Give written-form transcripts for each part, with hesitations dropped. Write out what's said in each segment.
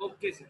Okay sir.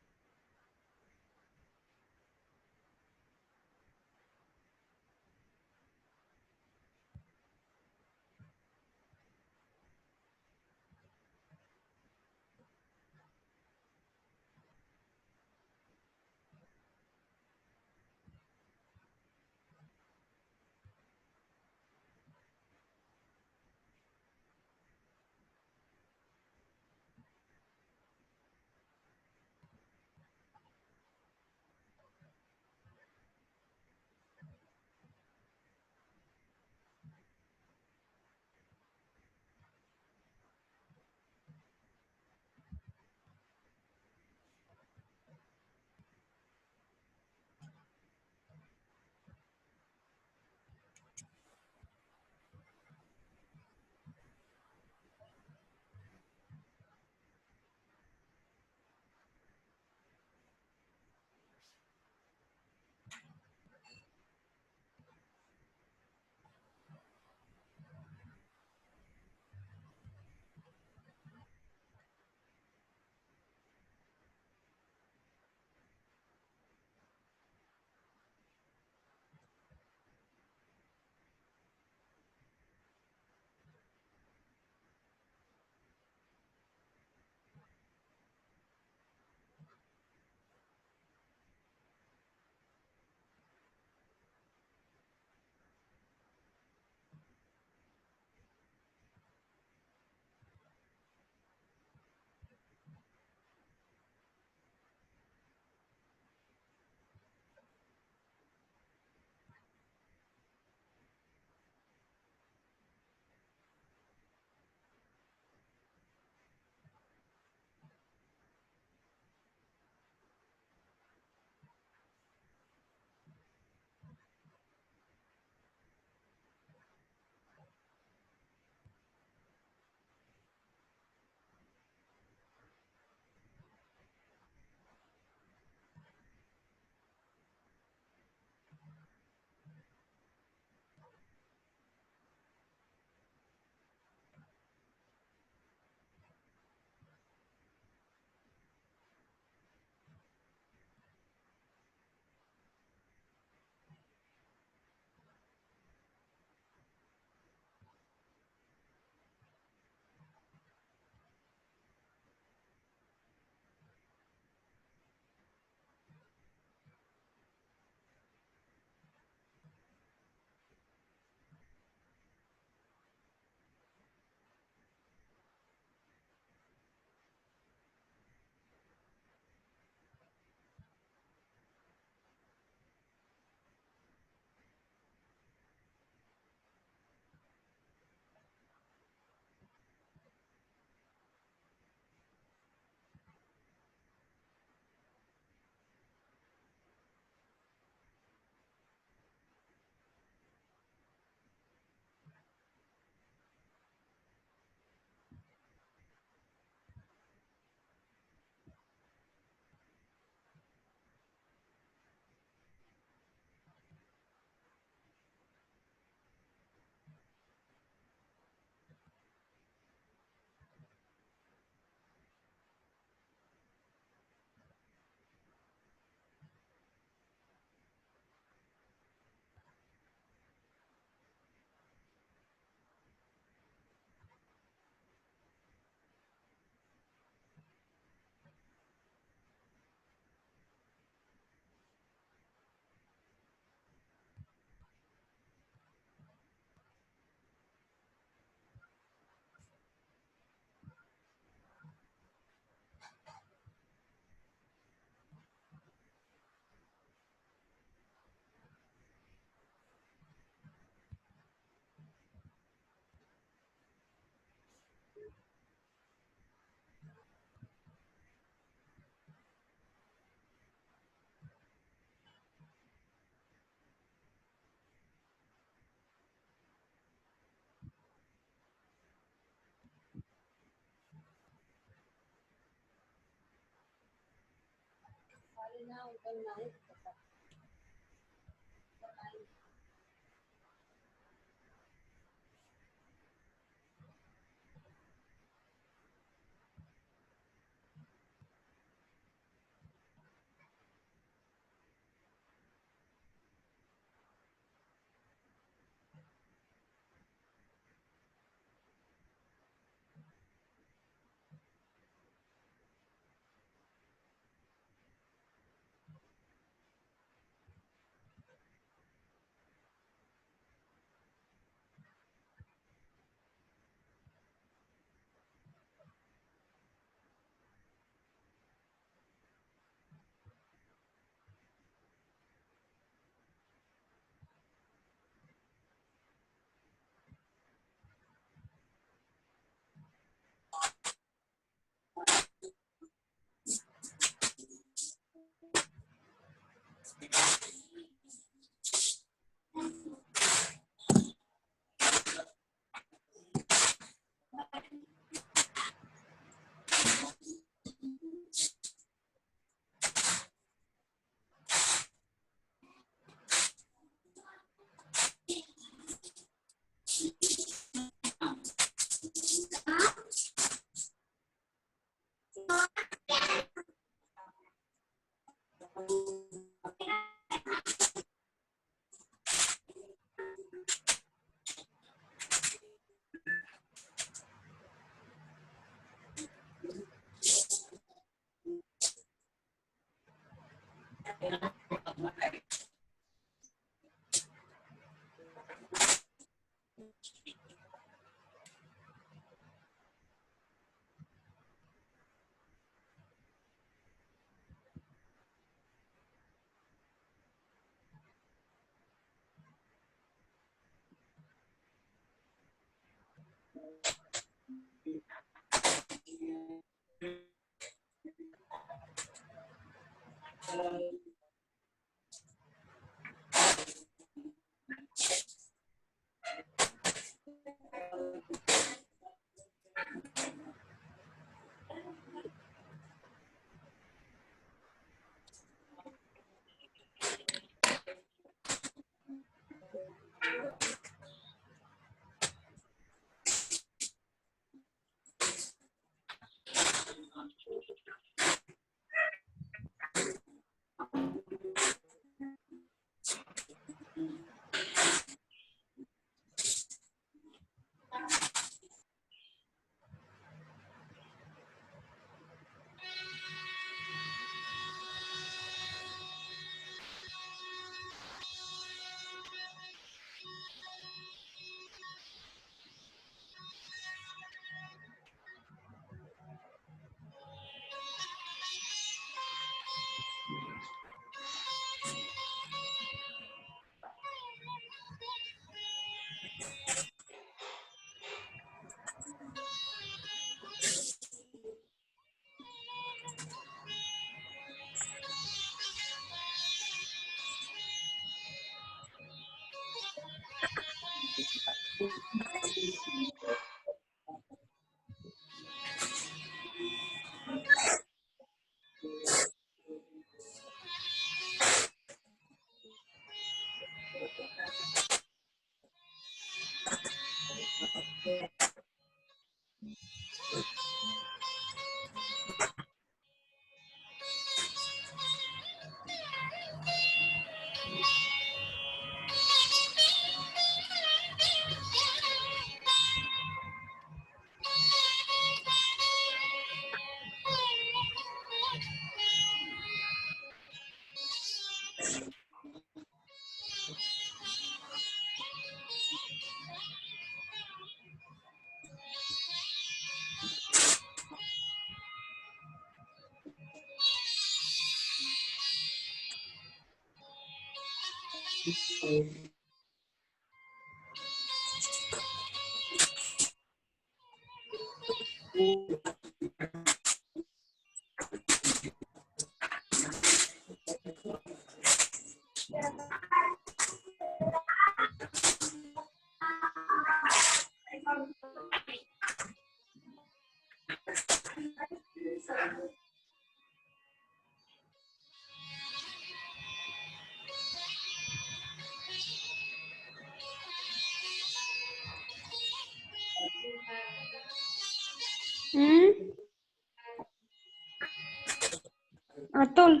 Atul.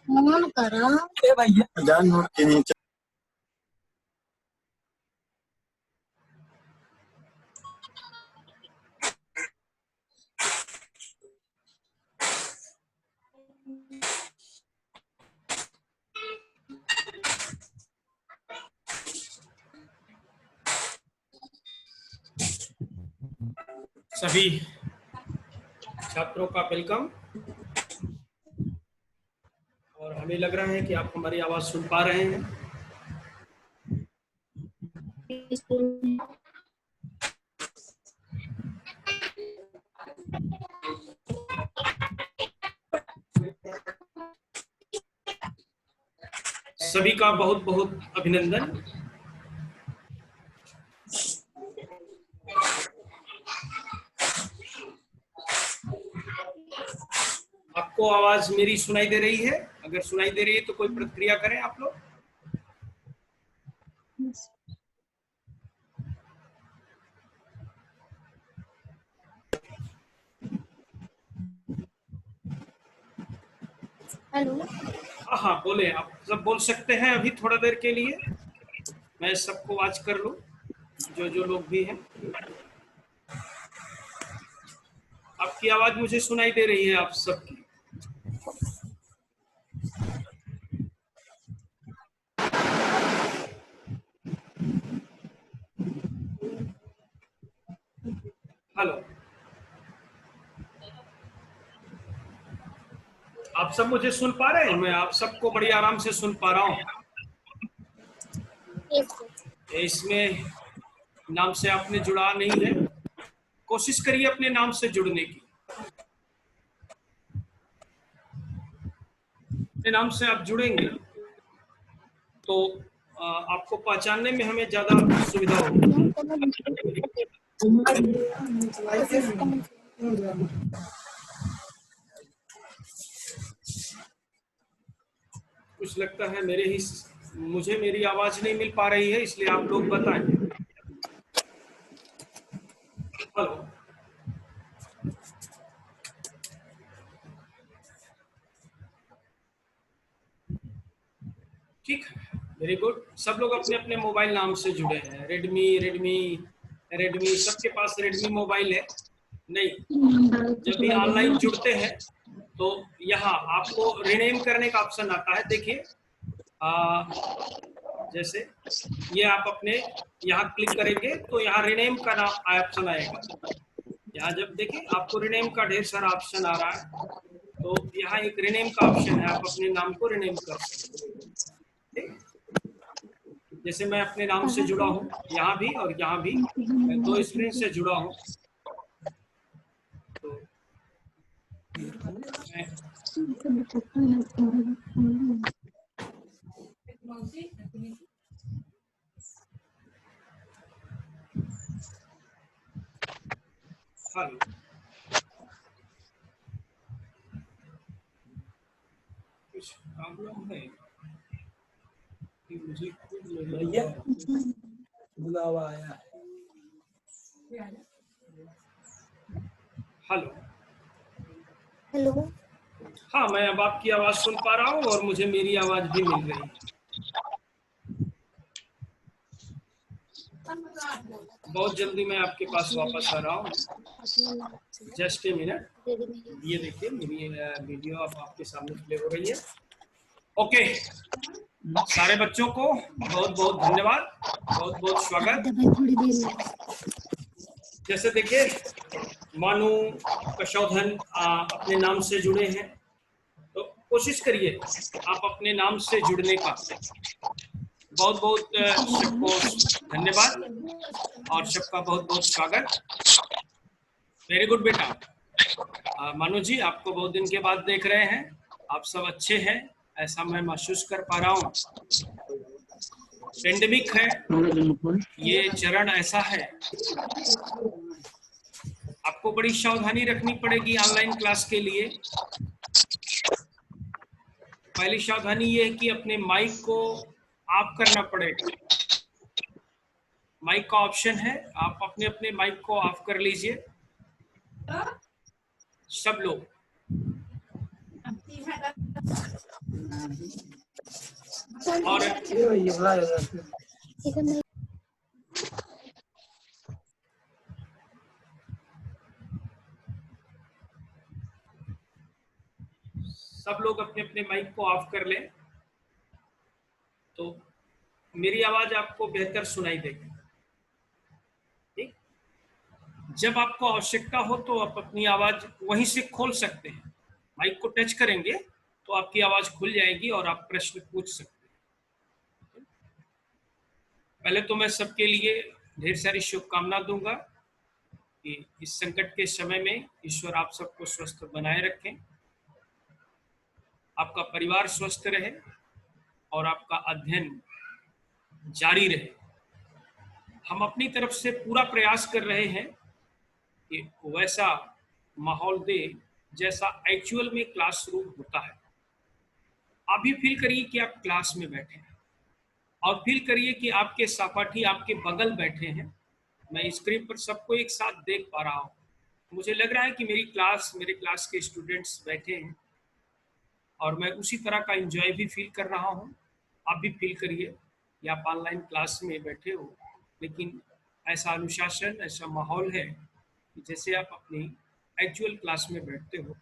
Phone करो भैया जान नोट के नीचे। सभी छात्रों का वेलकम। और हमें लग रहा है कि आप हमारी आवाज सुन पा रहे हैं। सभी का बहुत बहुत अभिनंदन। आपको आवाज मेरी सुनाई दे रही है? अगर सुनाई दे रही है तो कोई प्रतिक्रिया करें आप लोग। हेलो। हाँ बोले, आप सब बोल सकते हैं अभी थोड़ा देर के लिए। मैं सबको वाच कर लूं, जो लोग भी हैं। आपकी आवाज मुझे सुनाई दे रही है आप सबकी। हेलो, आप सब मुझे सुन पा रहे हैं? मैं आप सबको बड़ी आराम से सुन पा रहा हूँ। इसमें नाम से आपने जुड़ा नहीं है, कोशिश करिए अपने नाम से जुड़ने की। अपने नाम से आप जुड़ेंगे तो आपको पहचानने में हमें ज्यादा सुविधा होगी। कुछ लगता है मुझे मेरी आवाज नहीं मिल पा रही है, इसलिए आप लोग बताएं। हेलो, ठीक है, वेरी गुड। सब लोग अपने अपने मोबाइल नाम से जुड़े हैं। रेडमी सबके पास रेडमी मोबाइल है नहीं? जब भी ऑनलाइन जुड़ते हैं तो यहाँ आपको रिनेम करने का ऑप्शन आता है। देखिए, जैसे ये आप अपने यहाँ क्लिक करेंगे तो यहाँ रिनेम का नाम ऑप्शन आएगा। यहाँ जब देखिए आपको रिनेम का ढेर सारा ऑप्शन आ रहा है, तो यहाँ एक रिनेम का ऑप्शन है, आप अपने नाम को रिनेम कर सकते हैं। जैसे मैं अपने नाम से जुड़ा हूँ यहाँ भी और यहाँ भी, मैं 2 स्क्रीन से जुड़ा हूँ। तो हेलो, कुछ प्रॉब्लम है कि मुझे भैया बुलावा आया है। Hello hello. हाँ, मैं अब आपकी आवाज सुन पा रहा हूँ और मुझे मेरी आवाज भी मिल रही है। बहुत जल्दी मैं आपके पास वापस आ रहा हूँ। Just a minute. ये देखिए मेरी वीडियो अब आपके सामने प्ले हो रही है। ओके, सारे बच्चों को बहुत बहुत धन्यवाद, बहुत बहुत स्वागत। थोड़ी देर में। जैसे देखिए मानू कशौधन अपने नाम से जुड़े हैं, तो कोशिश करिए आप अपने नाम से जुड़ने का। बहुत बहुत सबको धन्यवाद और सबका बहुत बहुत स्वागत। वेरी गुड बेटा। मानू जी, आपको बहुत दिन के बाद देख रहे हैं, आप सब अच्छे हैं ऐसा मैं महसूस कर पा रहा हूँ। पेंडेमिक है, ये चरण ऐसा है, आपको बड़ी सावधानी रखनी पड़ेगी ऑनलाइन क्लास के लिए। पहली सावधानी ये है कि अपने माइक को ऑफ करना पड़ेगा। माइक का ऑप्शन है, आप अपने अपने माइक को ऑफ कर लीजिए सब लोग। और सब लोग अपने अपने माइक को ऑफ कर लें तो मेरी आवाज आपको बेहतर सुनाई देगी। ठीक, जब आपको आवश्यकता हो तो आप अपनी आवाज वहीं से खोल सकते हैं। माइक को टच करेंगे तो आपकी आवाज खुल जाएगी और आप प्रश्न पूछ सकते हैं। पहले तो मैं सबके लिए ढेर सारी शुभकामना दूंगा कि इस संकट के समय में ईश्वर आप सबको स्वस्थ बनाए रखें, आपका परिवार स्वस्थ रहे और आपका अध्ययन जारी रहे। हम अपनी तरफ से पूरा प्रयास कर रहे हैं कि वैसा माहौल दे जैसा एक्चुअल में क्लासरूम होता है। आप भी फील करिए कि आप क्लास में बैठे हैं और फील करिए कि आपके सहपाठी आपके बगल बैठे हैं। मैं स्क्रीन पर सबको एक साथ देख पा रहा हूँ, मुझे लग रहा है कि मेरे क्लास के स्टूडेंट्स बैठे हैं और मैं उसी तरह का एंजॉय भी फील कर रहा हूँ। आप भी फील करिए कि आप ऑनलाइन क्लास में बैठे हो, लेकिन ऐसा अनुशासन, ऐसा माहौल है कि जैसे आप अपनी एक्चुअल क्लास में बैठते हो।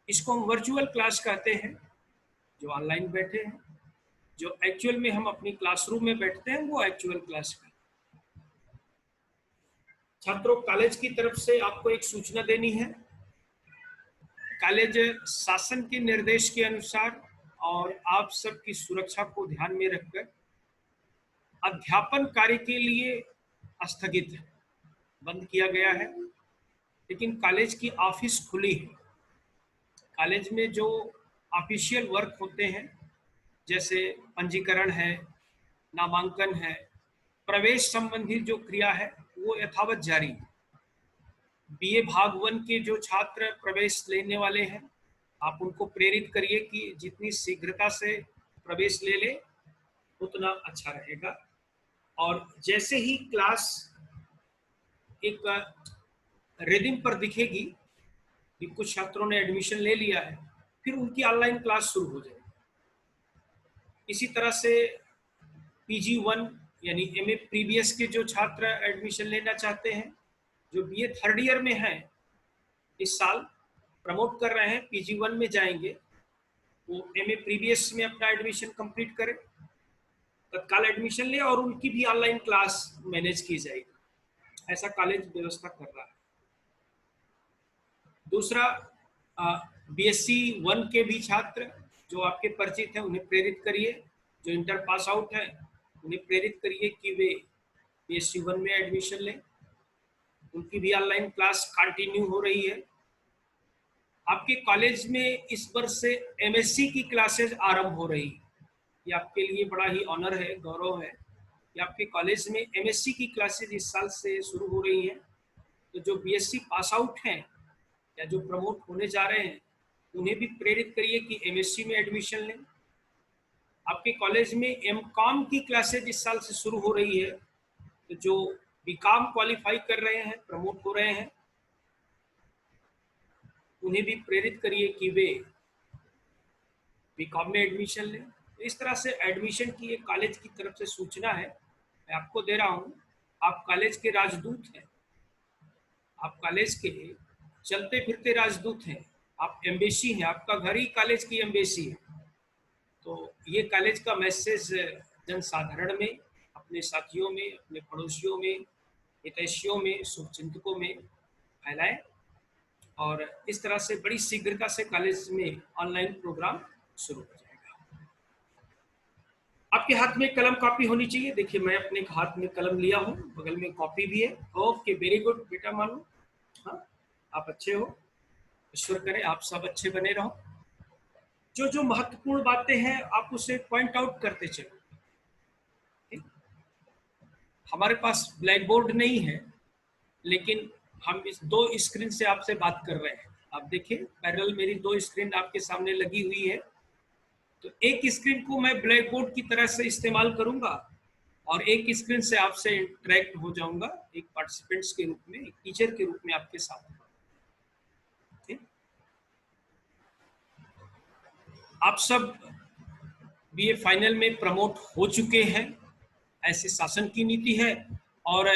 इसको हम वर्चुअल क्लास कहते हैं, जो ऑनलाइन बैठे हैं। जो एक्चुअल में हम अपनी क्लासरूम में बैठते हैं वो एक्चुअल क्लास है। छात्रों, कॉलेज की तरफ से आपको एक सूचना देनी है। कॉलेज शासन के निर्देश के अनुसार और आप सबकी सुरक्षा को ध्यान में रखकर अध्यापन कार्य के लिए स्थगित है, बंद किया गया है। लेकिन कॉलेज की ऑफिस खुली है। कॉलेज में जो ऑफिशियल वर्क होते हैं, जैसे पंजीकरण है, नामांकन है, प्रवेश संबंधी जो क्रिया है, वो यथावत जारी है। बीए भाग 1 के जो छात्र प्रवेश लेने वाले हैं, आप उनको प्रेरित करिए कि जितनी शीघ्रता से प्रवेश ले ले उतना अच्छा रहेगा। और जैसे ही क्लास एक रिदम पर दिखेगी कि कुछ छात्रों ने एडमिशन ले लिया है, फिर उनकी ऑनलाइन क्लास शुरू हो जाएगी। इसी तरह से PG1 यानी MA प्रीवियस के जो छात्र एडमिशन लेना चाहते हैं, जो BA थर्ड ईयर में हैं, इस साल प्रमोट कर रहे हैं, PG1 में जाएंगे, वो MA प्रीवियस में अपना एडमिशन कंप्लीट करें, तत्काल एडमिशन ले और उनकी भी ऑनलाइन क्लास मैनेज की जाएगी। ऐसा कॉलेज व्यवस्था कर रहा है। दूसरा, BSc 1 के भी छात्र जो आपके परिचित हैं उन्हें प्रेरित करिए, जो इंटर पास आउट है उन्हें प्रेरित करिए कि वे BSc 1 में एडमिशन लें। उनकी भी ऑनलाइन क्लास कंटिन्यू हो रही है। आपके कॉलेज में इस वर्ष से MSc की क्लासेज आरंभ हो रही है। ये आपके लिए बड़ा ही ऑनर है, गौरव है कि आपके कॉलेज में MSc की क्लासेज इस साल से शुरू हो रही हैं। तो जो BSc पास आउट हैं या जो प्रमोट होने जा रहे हैं, उन्हें भी प्रेरित करिए कि MSc में एडमिशन लें। आपके कॉलेज में MCOM की क्लासेज इस साल से शुरू हो रही है। तो जो BCom क्वालिफाई कर रहे हैं, प्रमोट हो रहे हैं, उन्हें भी प्रेरित करिए कि वे BCom में एडमिशन लें। इस तरह से एडमिशन की एक कॉलेज की तरफ से सूचना है, मैं आपको दे रहा हूँ। आप कॉलेज के राजदूत हैं, आप कॉलेज के चलते फिरते राजदूत हैं, आप एम्बेसी हैं, आपका घर ही कॉलेज की एम्बेसी है। तो ये कॉलेज का मैसेज जनसाधारण में, अपने साथियों में, अपने पड़ोसियों में, हितैषियों में, शुभचिंतकों में फैलाएं और इस तरह से बड़ी शीघ्रता से कॉलेज में ऑनलाइन प्रोग्राम शुरू हो जाएगा। आपके हाथ में कलम कॉपी होनी चाहिए। देखिए मैं अपने हाथ में कलम लिया हूँ, बगल में कॉपी भी है। ओके, वेरी गुड बेटा मानो, हाँ आप अच्छे हो, ईश्वर करे आप सब अच्छे बने रहो। जो जो महत्वपूर्ण बातें हैं आप उसे पॉइंट आउट करते चलो। ठीक? हमारे पास ब्लैक बोर्ड नहीं है, लेकिन हम इस 2 स्क्रीन से आपसे बात कर रहे हैं। आप देखिए पैरेलल मेरी 2 स्क्रीन आपके सामने लगी हुई है। तो एक स्क्रीन को मैं ब्लैक बोर्ड की तरह से इस्तेमाल करूंगा और एक स्क्रीन से आपसे इंटरेक्ट हो जाऊंगा, एक पार्टिसिपेंट्स के रूप में, एक टीचर के रूप में आपके साथ। ठीक? आप सब बीए फाइनल में प्रमोट हो चुके हैं, ऐसी शासन की नीति है। और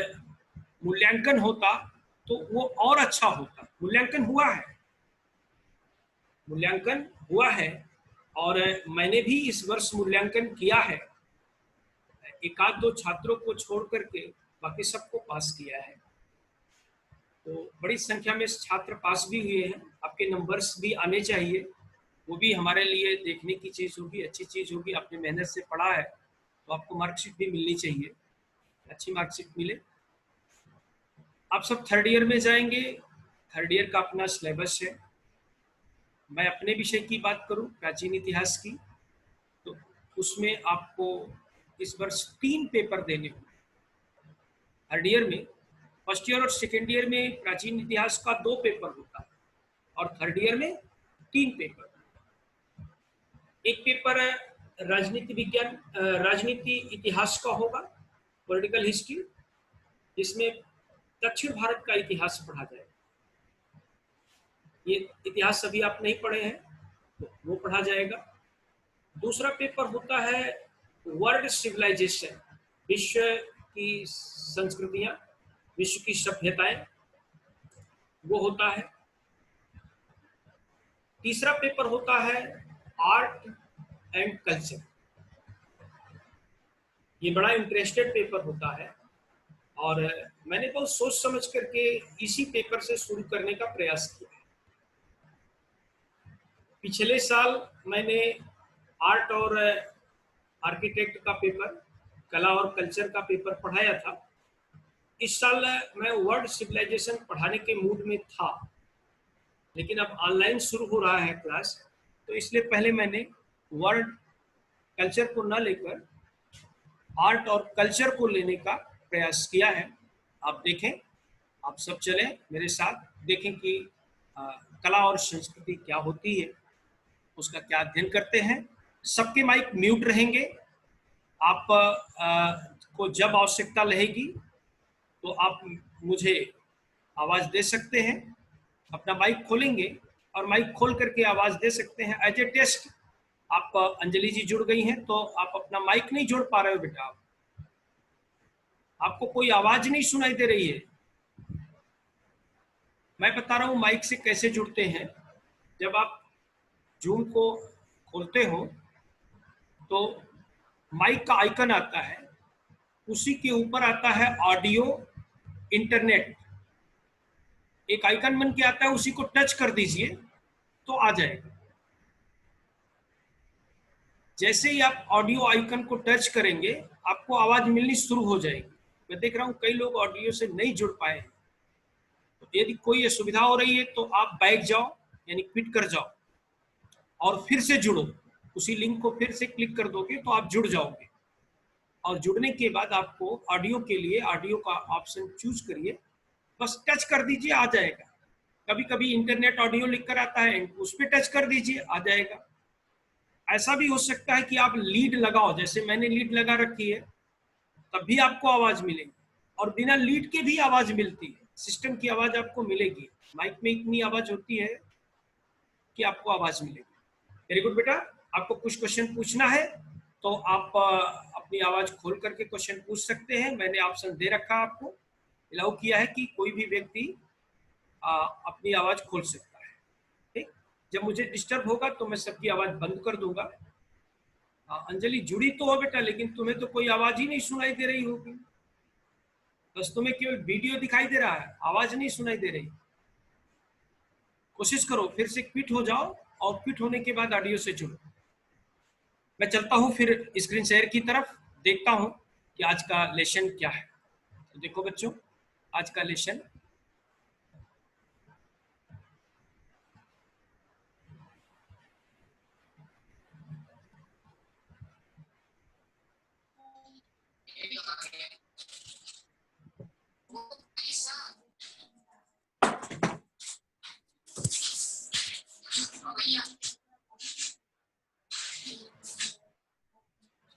मूल्यांकन होता तो वो और अच्छा होता। मूल्यांकन हुआ है, मूल्यांकन हुआ है और मैंने भी इस वर्ष मूल्यांकन किया है। एक आध 2 छात्रों को छोड़ करके बाकी सबको पास किया है। तो बड़ी संख्या में छात्र पास भी हुए हैं। आपके नंबर्स भी आने चाहिए, वो भी हमारे लिए देखने की चीज़ होगी, अच्छी चीज़ होगी। आपने मेहनत से पढ़ा है तो आपको मार्कशीट भी मिलनी चाहिए, अच्छी मार्कशीट मिले। आप सब 3rd ईयर में जाएंगे, 3rd ईयर का अपना सिलेबस है। मैं अपने विषय की बात करूं, प्राचीन इतिहास की, तो उसमें आपको इस वर्ष 3 पेपर देने होंगे। 3rd ईयर में, 1st ईयर और 2nd ईयर में प्राचीन इतिहास का 2 पेपर होता है और 3rd ईयर में 3 पेपर। एक पेपर राजनीति विज्ञान, राजनीति इतिहास का होगा, पॉलिटिकल हिस्ट्री, जिसमें दक्षिण भारत का इतिहास पढ़ा जाएगा। ये इतिहास अभी आप नहीं पढ़े हैं तो वो पढ़ा जाएगा। दूसरा पेपर होता है वर्ल्ड सिविलाइजेशन, विश्व की संस्कृतियां, विश्व की सभ्यताएं, वो होता है। तीसरा पेपर होता है आर्ट एंड कल्चर। ये बड़ा इंटरेस्टेड पेपर होता है और मैंने बहुत सोच समझ करके इसी पेपर से शुरू करने का प्रयास किया है। पिछले साल मैंने आर्ट और आर्किटेक्ट का पेपर, कला और कल्चर का पेपर पढ़ाया था। इस साल मैं वर्ल्ड सिविलाइजेशन पढ़ाने के मूड में था, लेकिन अब ऑनलाइन शुरू हो रहा है क्लास, तो इसलिए पहले मैंने वर्ल्ड कल्चर को न लेकर आर्ट और कल्चर को लेने का प्रयास किया है। आप देखें, आप सब चलें मेरे साथ, देखें कि कला और संस्कृति क्या होती है, उसका क्या अध्ययन करते हैं। सबके माइक म्यूट रहेंगे। आप को जब आवश्यकता रहेगी तो आप मुझे आवाज़ दे सकते हैं। अपना माइक खोलेंगे और माइक खोल करके आवाज़ दे सकते हैं। एज ए टेस्ट, आप अंजलि जी जुड़ गई हैं तो आप अपना माइक नहीं जोड़ पा रहे हो बेटा, आपको कोई आवाज़ नहीं सुनाई दे रही है। मैं बता रहा हूँ माइक से कैसे जुड़ते हैं। जब आप जूम को खोलते हो तो माइक का आइकन आता है, उसी के ऊपर आता है ऑडियो इंटरनेट, एक आइकन बन के आता है, उसी को टच कर दीजिए तो आ जाएगा। जैसे ही आप ऑडियो आइकन को टच करेंगे आपको आवाज मिलनी शुरू हो जाएगी। मैं देख रहा हूँ कई लोग ऑडियो से नहीं जुड़ पाए हैं, तो यदि कोई असुविधा हो रही है तो आप बैक जाओ, यानी क्विट कर जाओ और फिर से जुड़ो। उसी लिंक को फिर से क्लिक कर दोगे तो आप जुड़ जाओगे। और जुड़ने के बाद आपको ऑडियो के लिए ऑडियो का ऑप्शन चूज करिए, बस टच कर दीजिए, आ जाएगा। कभी कभी इंटरनेट ऑडियो लिख कर आता है, उस पर टच कर दीजिए, आ जाएगा। ऐसा भी हो सकता है कि आप लीड लगाओ, जैसे मैंने लीड लगा रखी है, तब भी आपको आवाज मिलेगी, और बिना लीड के भी आवाज मिलती है। सिस्टम की आवाज आपको मिलेगी। माइक में इतनी आवाज होती है कि आपको आवाज मिलेगी। वेरी गुड बेटा, आपको कुछ क्वेश्चन पूछना है तो आप अपनी आवाज खोल करके क्वेश्चन पूछ सकते हैं। मैंने ऑप्शन दे रखा, आपको अलाउ किया है कि कोई भी व्यक्ति अपनी आवाज खोल सकता है। ठीक, जब मुझे डिस्टर्ब होगा तो मैं सबकी आवाज बंद कर दूंगा। हाँ, अंजलि जुड़ी तो हो बेटा, लेकिन तुम्हें तो कोई आवाज ही नहीं सुनाई दे रही होगी। बस तुम्हें केवल वीडियो दिखाई दे रहा है, आवाज नहीं सुनाई दे रही। कोशिश करो फिर से क्विट हो जाओ, और क्विट होने के बाद ऑडियो से जुड़ो। मैं चलता हूं फिर स्क्रीन शेयर की तरफ, देखता हूं कि आज का लेसन क्या है। तो देखो बच्चों, आज का लेसन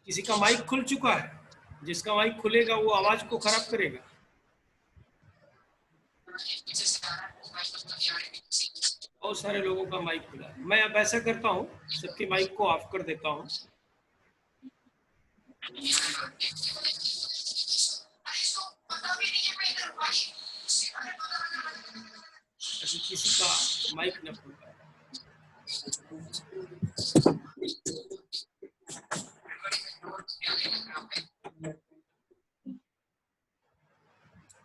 किसी का माइक खुल चुका है? जिसका माइक खुलेगा वो आवाज को खराब करेगा। बहुत सारे लोगों का माइक खुला है। मैं अब ऐसा करता हूँ, सबके माइक को ऑफ कर देता हूँ। किसी का माइक न खुल पाए।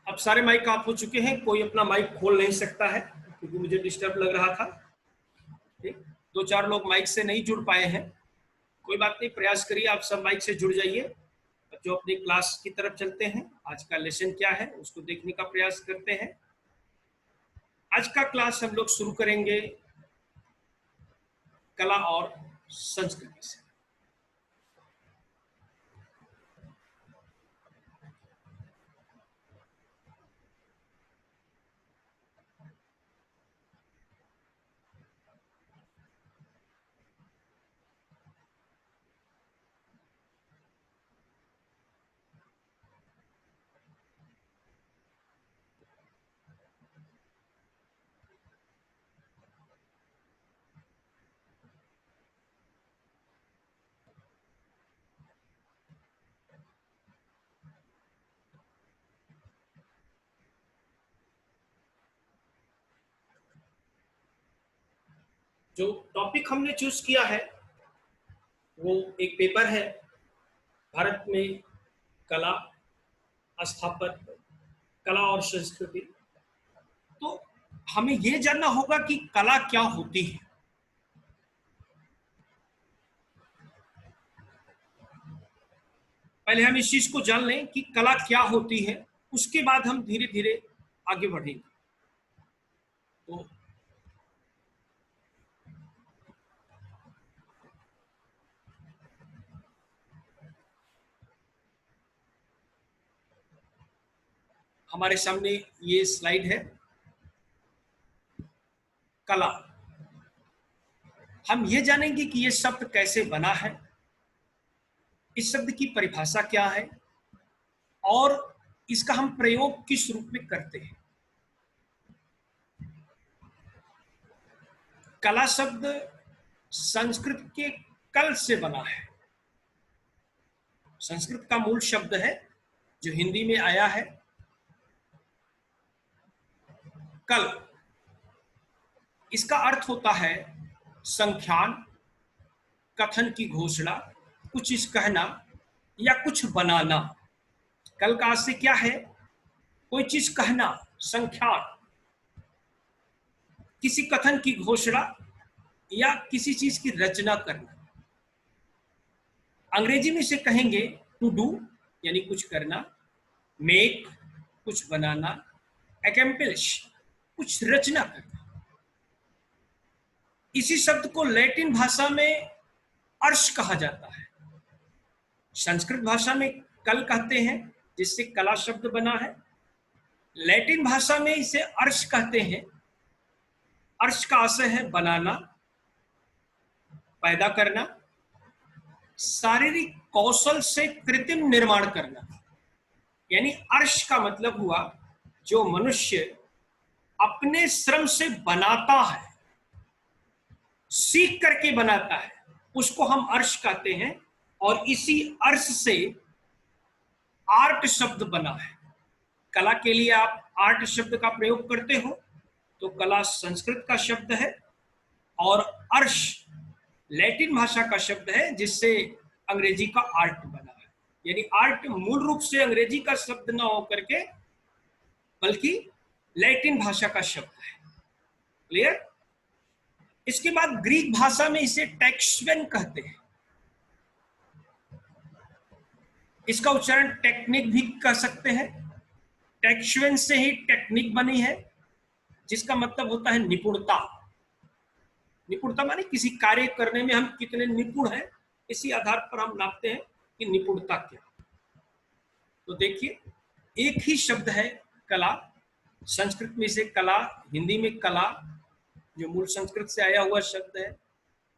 अब सारे माइक ऑफ हो चुके हैं, कोई अपना माइक खोल नहीं सकता है, क्योंकि मुझे डिस्टर्ब लग रहा था। ठीक, 2-4 लोग माइक से नहीं जुड़ पाए हैं, कोई बात नहीं, प्रयास करिए आप सब माइक से जुड़ जाइए। जो अपनी क्लास की तरफ चलते हैं, आज का लेसन क्या है उसको देखने का प्रयास करते हैं। आज का क्लास हम लोग शुरू करेंगे कला और संस्कृति से। जो टॉपिक हमने चूज किया है वो एक पेपर है, भारत में कला, स्थापत्य, कला और संस्कृति। तो हमें ये जानना होगा कि कला क्या होती है। पहले हम इस चीज को जान लें कि कला क्या होती है, उसके बाद हम धीरे धीरे आगे बढ़ेंगे। तो हमारे सामने ये स्लाइड है, कला। हम ये जानेंगे कि ये शब्द कैसे बना है, इस शब्द की परिभाषा क्या है, और इसका हम प्रयोग किस रूप में करते हैं। कला शब्द संस्कृत के कल से बना है। संस्कृत का मूल शब्द है जो हिंदी में आया है कल। इसका अर्थ होता है संख्यान, कथन की घोषणा, कुछ चीज कहना या कुछ बनाना। कल का अर्थ से क्या है? कोई चीज कहना, संख्यान, किसी कथन की घोषणा या किसी चीज की रचना करना। अंग्रेजी में से कहेंगे टू डू यानी कुछ करना, मेक कुछ बनाना, एक्म्प्लिश कुछ रचना करना। इसी शब्द को लैटिन भाषा में अर्श कहा जाता है। संस्कृत भाषा में कल कहते हैं, जिससे कला शब्द बना है। लैटिन भाषा में इसे अर्श कहते हैं। अर्श का आशय है बनाना, पैदा करना, शारीरिक कौशल से कृत्रिम निर्माण करना। यानी अर्श का मतलब हुआ जो मनुष्य अपने श्रम से बनाता है, सीख करके बनाता है, उसको हम अर्श कहते हैं। और इसी अर्श से आर्ट शब्द बना है। कला के लिए आप आर्ट शब्द का प्रयोग करते हो, तो कला संस्कृत का शब्द है और अर्श लैटिन भाषा का शब्द है, जिससे अंग्रेजी का आर्ट बना है। यानी आर्ट मूल रूप से अंग्रेजी का शब्द ना होकर के बल्कि लैटिन भाषा का शब्द है। क्लियर? इसके बाद ग्रीक भाषा में इसे टेक्स्वेन कहते हैं। इसका उच्चारण टेक्निक भी कर सकते हैं। टेक्स्वेन से ही टेक्निक बनी है, जिसका मतलब होता है निपुणता। निपुणता माने किसी कार्य करने में हम कितने निपुण हैं, इसी आधार पर हम नापते हैं कि निपुणता क्या। तो देखिए, एक ही शब्द है कला। संस्कृत में इसे कला, हिंदी में कला, जो मूल संस्कृत से आया हुआ शब्द है।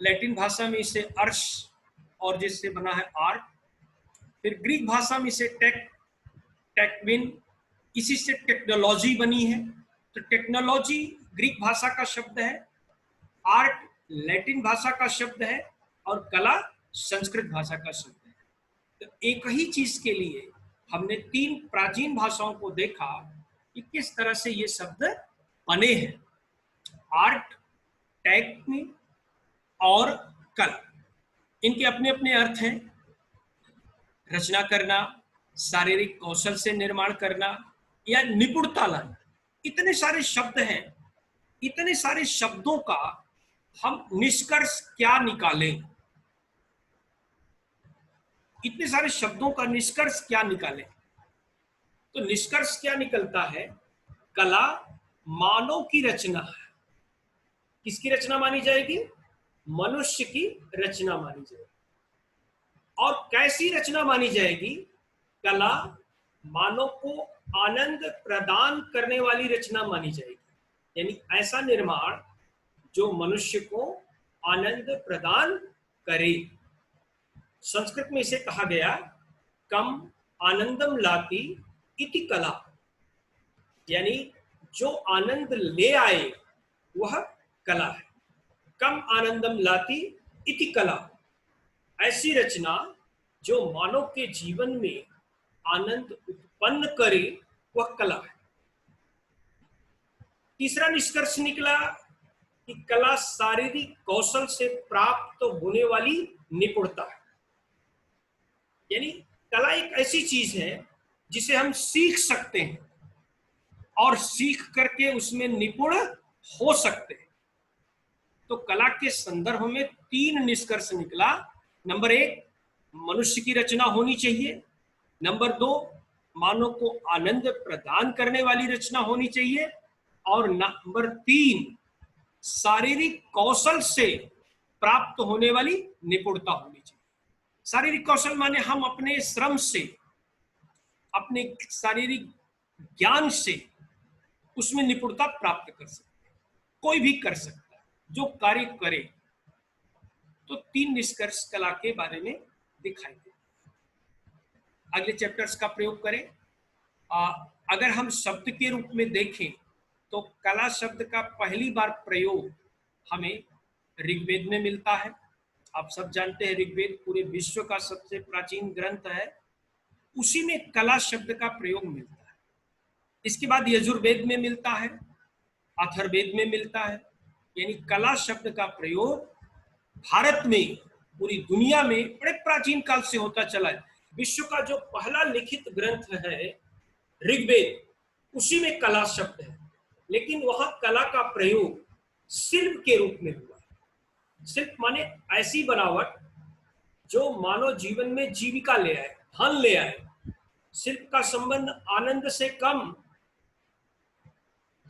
लैटिन भाषा में इसे अर्श, और जिससे बना है आर्ट। फिर ग्रीक भाषा में इसे टेक्विन, इसी से टेक्नोलॉजी बनी है। तो टेक्नोलॉजी ग्रीक भाषा का शब्द है, आर्ट लैटिन भाषा का शब्द है, और कला संस्कृत भाषा का शब्द है। तो एक ही चीज के लिए हमने 3 प्राचीन भाषाओं को देखा कि किस तरह से ये शब्द बने हैं। आर्ट, टेक्निक और कला, इनके अपने अपने अर्थ हैं। रचना करना, शारीरिक कौशल से निर्माण करना, या निपुणता लाना। इतने सारे शब्द हैं। इतने सारे शब्दों का हम निष्कर्ष क्या निकालें? इतने सारे शब्दों का निष्कर्ष क्या निकालें? तो निष्कर्ष क्या निकलता है? कला मानव की रचना है। किसकी रचना मानी जाएगी? मनुष्य की रचना मानी जाएगी। और कैसी रचना मानी जाएगी? कला मानव को आनंद प्रदान करने वाली रचना मानी जाएगी। यानी ऐसा निर्माण जो मनुष्य को आनंद प्रदान करे। संस्कृत में इसे कहा गया कम आनंदम लाती इति कला, यानी जो आनंद ले आए वह कला है। कम आनंदम लाती इति कला, ऐसी रचना जो मानव के जीवन में आनंद उत्पन्न करे वह कला है। तीसरा निष्कर्ष निकला कि कला शारीरिक कौशल से प्राप्त होने वाली निपुणता है। यानी कला एक ऐसी चीज है जिसे हम सीख सकते हैं और सीख करके उसमें निपुण हो सकते हैं। तो कला के संदर्भ में 3 निष्कर्ष निकला। नंबर 1, मनुष्य की रचना होनी चाहिए। नंबर 2, मानव को आनंद प्रदान करने वाली रचना होनी चाहिए। और नंबर 3, शारीरिक कौशल से प्राप्त होने वाली निपुणता होनी चाहिए। शारीरिक कौशल माने हम अपने श्रम से, अपने शारीरिक ज्ञान से उसमें निपुणता प्राप्त कर सकते हैं। कोई भी कर सकता है जो कार्य करे। तो 3 निष्कर्ष कला के बारे में दिखाई दे। अगले चैप्टर्स का प्रयोग करें। अगर हम शब्द के रूप में देखें तो कला शब्द का पहली बार प्रयोग हमें ऋग्वेद में मिलता है। आप सब जानते हैं ऋग्वेद पूरे विश्व का सबसे प्राचीन ग्रंथ है, उसी में कला शब्द का प्रयोग मिलता है। इसके बाद यजुर्वेद में मिलता है, अथर्ववेद में मिलता है। यानी कला शब्द का प्रयोग भारत में, पूरी दुनिया में बड़े प्राचीन काल से होता चला है। विश्व का जो पहला लिखित ग्रंथ है ऋग्वेद, उसी में कला शब्द है, लेकिन वहां कला का प्रयोग शिल्प के रूप में हुआ है। शिल्प माने ऐसी बनावट जो मानव जीवन में जीविका ले आए, धन ले आए। शिल्प का संबंध आनंद से कम,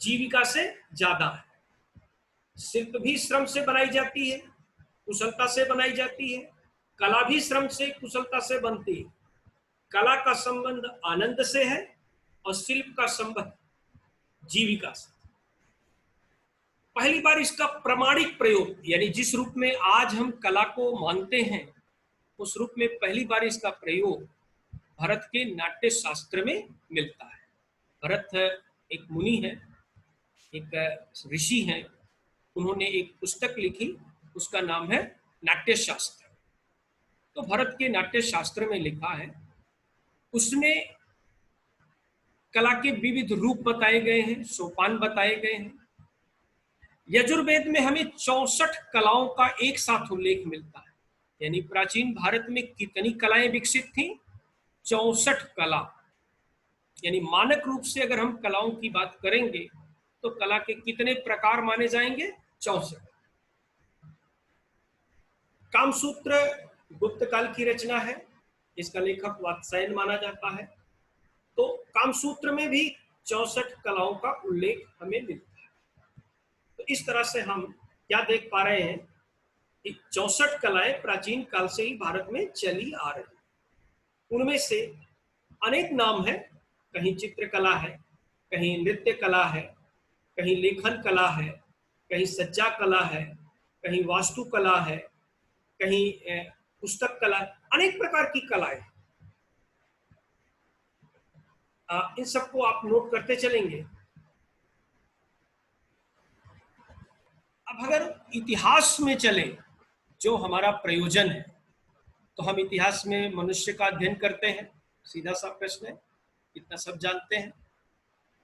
जीविका से ज्यादा है। शिल्प भी श्रम से बनाई जाती है, कुशलता से बनाई जाती है। कला भी श्रम से, कुशलता से बनती है। कला का संबंध आनंद से है और शिल्प का संबंध जीविका से। पहली बार इसका प्रमाणिक प्रयोग, यानी जिस रूप में आज हम कला को मानते हैं, उस रूप में पहली बार इसका प्रयोग भरत के नाट्य शास्त्र में मिलता है। भरत एक मुनि है, एक ऋषि हैं। उन्होंने एक पुस्तक लिखी, उसका नाम है नाट्य शास्त्र। तो भरत के नाट्य शास्त्र में लिखा है, उसमें कला के विविध रूप बताए गए हैं, सोपान बताए गए हैं। यजुर्वेद में हमें 64 कलाओं का एक साथ उल्लेख मिलता है। यानी प्राचीन भारत में कितनी कलाएं विकसित थी? 64 कला। यानी मानक रूप से अगर हम कलाओं की बात करेंगे तो कला के कितने प्रकार माने जाएंगे? 64। कामसूत्र गुप्त काल की रचना है, इसका लेखक वात्स्यायन माना जाता है। तो कामसूत्र में भी 64 कलाओं का उल्लेख हमें मिलता है। तो इस तरह से हम क्या देख पा रहे हैं कि 64 कलाएं प्राचीन काल से ही भारत में चली आ रही। उनमें से अनेक नाम है, कहीं चित्रकला है, कहीं नृत्य कला है, कहीं लेखन कला है, कहीं सज्जा कला है, कहीं वास्तु कला है, कहीं पुस्तक कला, अनेक प्रकार की कलाएं। इन सबको आप नोट करते चलेंगे। अब अगर इतिहास में चले, जो हमारा प्रयोजन है, तो हम इतिहास में मनुष्य का अध्ययन करते हैं, सीधा सा प्रश्न है, इतना सब जानते हैं।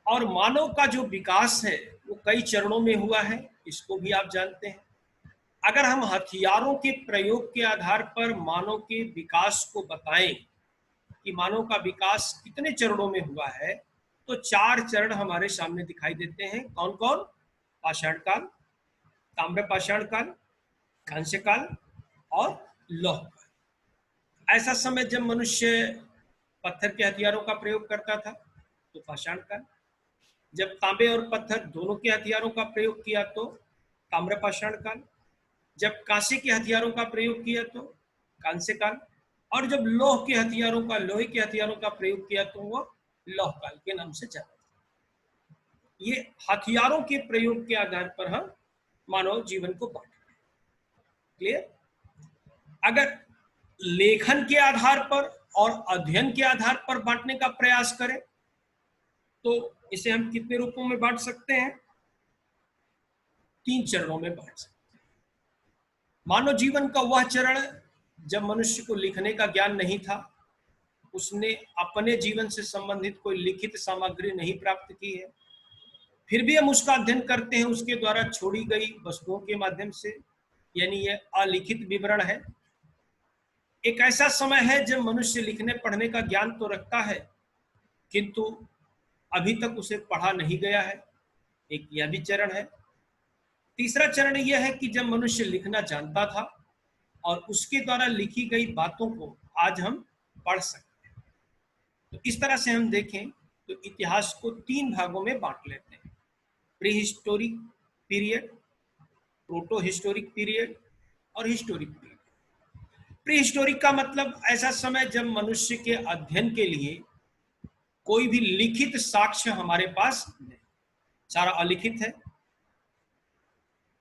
और मानव का जो विकास है वो कई चरणों में हुआ है, इसको भी आप जानते हैं। अगर हम हथियारों के प्रयोग के आधार पर मानव के विकास को बताएं कि मानव का विकास कितने चरणों में हुआ है, तो 4 चरण हमारे सामने दिखाई देते हैं। कौन कौन? पाषाण काल, ताम्र पाषाण काल, कांस्य काल और लौह काल। ऐसा समय जब मनुष्य पत्थर के हथियारों का प्रयोग करता था तो पाषाण काल, जब तांबे और पत्थर दोनों के हथियारों का प्रयोग किया तो ताम्र पाषाण काल, जब कांसे के हथियारों का प्रयोग किया तो कांस्य काल, और जब लोहे के हथियारों का प्रयोग किया तो वह लौह काल के नाम से जाना। ये हथियारों के प्रयोग के आधार पर हम मानव जीवन को बांट रहे हैं। क्लियर? अगर लेखन के आधार पर और अध्ययन के आधार पर बांटने का प्रयास करें तो इसे हम कितने रूपों में बांट सकते हैं? 3 चरणों में बांट सकते हैं। मानव जीवन का वह चरण जब मनुष्य को लिखने का ज्ञान नहीं था, उसने अपने जीवन से संबंधित कोई लिखित सामग्री नहीं प्राप्त की है, फिर भी हम उसका अध्ययन करते हैं उसके द्वारा छोड़ी गई वस्तुओं के माध्यम से, यानी यह अलिखित विवरण है। एक ऐसा समय है जब मनुष्य लिखने पढ़ने का ज्ञान तो रखता है किंतु अभी तक उसे पढ़ा नहीं गया है, एक यह भी चरण है। तीसरा चरण यह है कि जब मनुष्य लिखना जानता था और उसके द्वारा लिखी गई बातों को आज हम पढ़ सकते हैं। तो इस तरह से हम देखें तो इतिहास को 3 भागों में बांट लेते हैं: pre historic period, proto historic period और हिस्टोरिक पीरियड। प्री हिस्टोरिक का मतलब ऐसा समय जब मनुष्य के अध्ययन के लिए कोई भी लिखित साक्ष्य हमारे पास नहीं, सारा अलिखित है।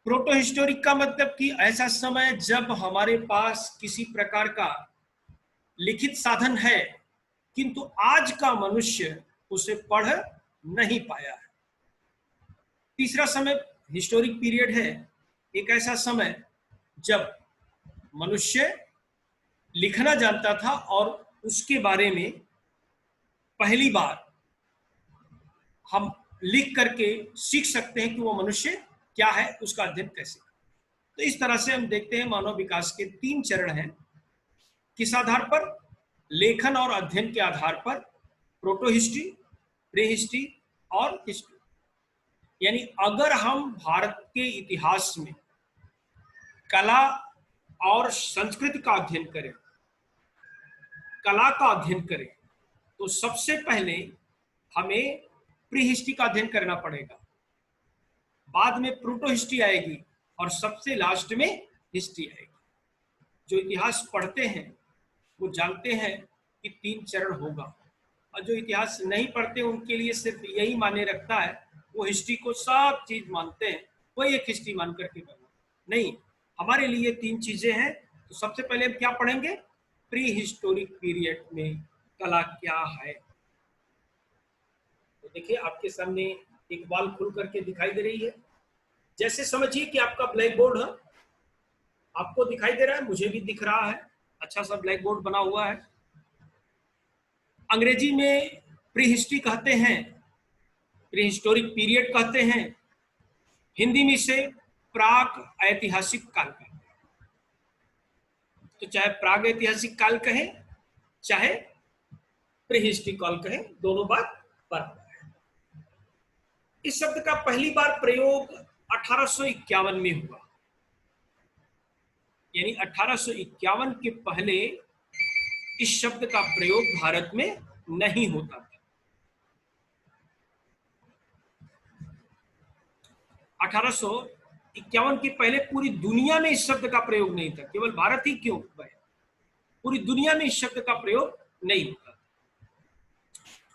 प्रोटो हिस्टोरिक का मतलब कि ऐसा समय जब हमारे पास किसी प्रकार का लिखित साधन है किंतु आज का मनुष्य उसे पढ़ नहीं पाया है। तीसरा समय हिस्टोरिक पीरियड है, एक ऐसा समय जब मनुष्य लिखना जानता था और उसके बारे में पहली बार हम लिख करके सीख सकते हैं कि वो मनुष्य क्या है, उसका अध्ययन कैसे। तो इस तरह से हम देखते हैं मानव विकास के 3 चरण हैं। किस आधार पर? लेखन और अध्ययन के आधार पर, प्रोटो हिस्ट्री, प्री हिस्ट्री और हिस्ट्री। यानी अगर हम भारत के इतिहास में कला और संस्कृति का अध्ययन करें, कला का अध्ययन करें, तो सबसे पहले हमें प्री हिस्ट्री का अध्ययन करना पड़ेगा, बाद में प्रोटो हिस्ट्री आएगी और सबसे लास्ट में हिस्ट्री आएगी। जो इतिहास पढ़ते हैं वो जानते हैं कि 3 चरण होगा, और जो इतिहास नहीं पढ़ते उनके लिए सिर्फ यही माने रखता है, वो हिस्ट्री को सब चीज मानते हैं, वही एक हिस्ट्री मान करके करना नहीं। हमारे लिए 3 चीजें हैं। तो सबसे पहले हम क्या पढ़ेंगे? प्री हिस्टोरिक पीरियड में कला क्या है। तो देखिए आपके सामने एक वॉल खुल करके दिखाई दे रही है। जैसे समझिए कि आपका ब्लैक बोर्ड है, आपको दिखाई दे रहा है, मुझे भी दिख रहा है, अच्छा सा ब्लैक बोर्ड बना हुआ है। अंग्रेजी में प्री हिस्ट्री कहते हैं, प्री हिस्टोरिक पीरियड कहते हैं, हिंदी में इसे प्राक ऐतिहासिक काल कहते हैं। तो चाहे प्रागैतिहासिक काल कहें चाहे प्रीहिस्ट्रिक काल कहें, दोनों बात बराबर है। इस शब्द का पहली बार प्रयोग 1851 में हुआ, यानी 1851 के पहले इस शब्द का प्रयोग भारत में नहीं होता था। 1851 के पहले पूरी दुनिया में इस शब्द का प्रयोग नहीं था, केवल भारत ही क्यों, पूरी दुनिया में इस शब्द का प्रयोग नहीं होता।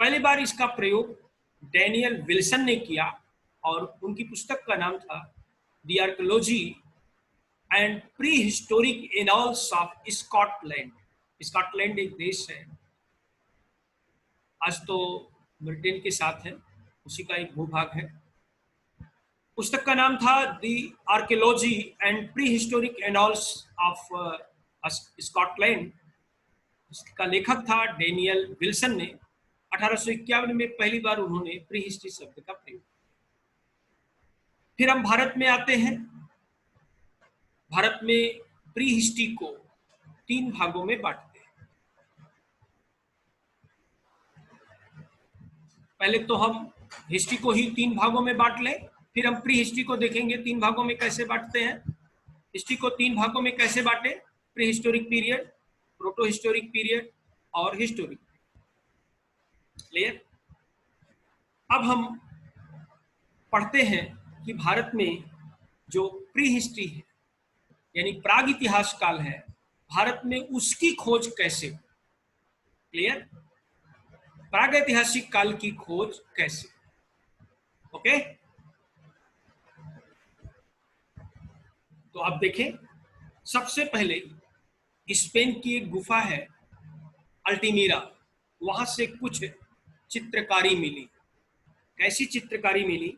पहली बार इसका प्रयोग डैनियल विल्सन ने किया और उनकी पुस्तक का नाम था the archaeology and pre historic annals of Scotland. Scotland एक देश है, आज तो ब्रिटेन के साथ है, उसी का एक भूभाग है। पुस्तक का नाम था the archaeology and pre historic annals of Scotland. इसका लेखक था डैनियल विल्सन ने। 1851 में पहली बार उन्होंने प्री हिस्ट्री शब्द का प्रयोग। फिर हम भारत में आते हैं। भारत में प्री हिस्ट्री को 3 भागों में बांटते हैं। पहले तो हम हिस्ट्री को ही 3 भागों में बांट लें, फिर हम प्री हिस्ट्री को देखेंगे 3 भागों में कैसे बांटते हैं। हिस्ट्री को 3 भागों में कैसे बांटे, pre historic period, proto historic period और हिस्टोरिक। क्लियर? अब हम पढ़ते हैं कि भारत में जो प्री हिस्ट्री है यानी प्राग इतिहास काल है, भारत में उसकी खोज कैसे। क्लियर? प्रागैतिहासिक काल की खोज कैसे। ओके, तो आप देखें, सबसे पहले स्पेन की एक गुफा है अल्टीमीरा, वहां से कुछ चित्रकारी मिली। कैसी चित्रकारी मिली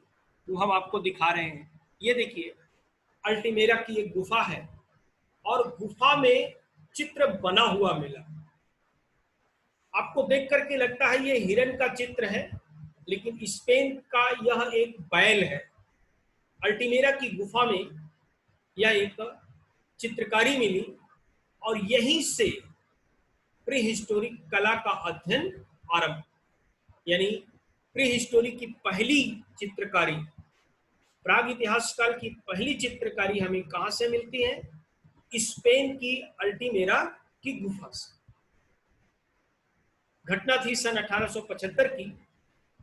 वो हम आपको दिखा रहे हैं। ये देखिए, अल्टीमीरा की एक गुफा है और गुफा में चित्र बना हुआ मिला। आपको देख करके लगता है ये हिरन का चित्र है, लेकिन स्पेन का यह एक बैल है। अल्टीमीरा की गुफा में यह एक चित्रकारी मिली और यहीं से प्री हिस्टोरिक कला का अध्ययन आरंभ, यानी प्री हिस्टोरिक की पहली चित्रकारी, प्राग इतिहास काल की पहली चित्रकारी हमें कहां से मिलती है? स्पेन की अल्टीमेरा की गुफा से। घटना थी सन 1875 की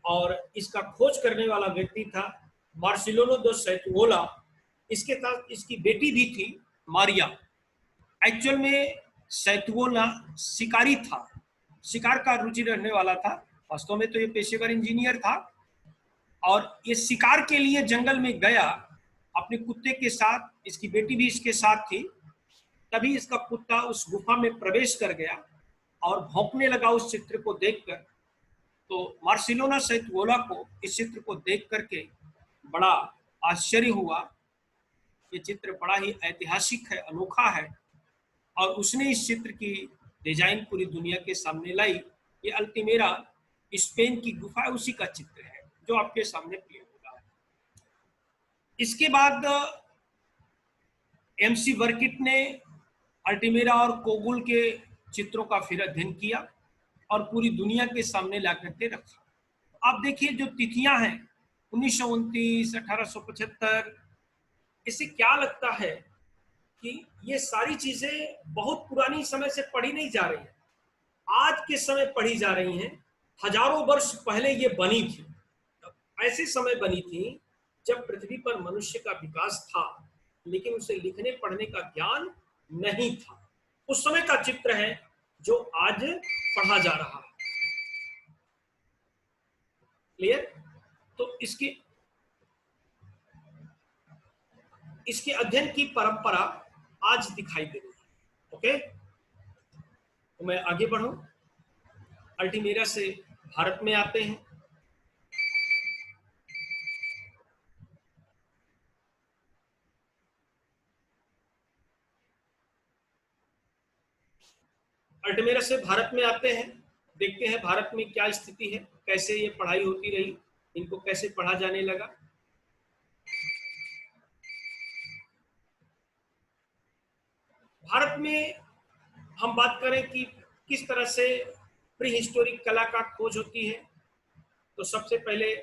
और इसका खोज करने वाला व्यक्ति था मार्सिलिनो दो सैतुओला। इसके साथ इसकी बेटी भी थी मारिया। एक्चुअल में सैतुओला शिकारी था, शिकार का रुचि रखने वाला था। वास्तव में तो ये पेशेवर इंजीनियर था और ये शिकार के लिए जंगल में गया अपने कुत्ते के साथ, इसकी बेटी भी इसके साथ थी। तभी इसका कुत्ता उस गुफा में प्रवेश कर गया और भौंकने लगा उस चित्र को देखकर। तो मार्सिलिनो सैतुओला को इस चित्र को देख करके बड़ा आश्चर्य हुआ। ये चित्र बड़ा ही ऐतिहासिक है, अनोखा है, और उसने इस चित्र की डिजाइन पूरी दुनिया के सामने लाई। ये अल्टीमेरा स्पेन की गुफा है, उसी का चित्र है जो आपके सामने प्ले हो रहा है। इसके बाद एमसी वर्किट ने अल्टीमेरा और कोगुल के चित्रों का फिर अध्ययन किया और पूरी दुनिया के सामने ला करके रखा। आप देखिए जो तिथियां हैं 1929, 1875, इससे क्या लगता है कि ये सारी चीजें बहुत पुरानी समय से पढ़ी नहीं जा रही है, आज के समय पढ़ी जा रही हैं। हजारों वर्ष पहले ये बनी थी, ऐसे समय बनी थी जब पृथ्वी पर मनुष्य का विकास था, लेकिन उसे लिखने पढ़ने का ज्ञान नहीं था। उस समय का चित्र है जो आज पढ़ा जा रहा है। क्लियर? तो इसके अध्ययन की परंपरा आज दिखाई दे रही है। ओके, तो मैं आगे बढ़ूं, अल्टीमेरा से भारत में आते हैं। अल्टीमेरा से भारत में आते हैं, देखते हैं भारत में क्या स्थिति है, कैसे ये पढ़ाई होती रही, इनको कैसे पढ़ा जाने लगा। भारत में हम बात करें कि किस तरह से प्री हिस्टोरिक कला का खोज होती है, तो सबसे पहले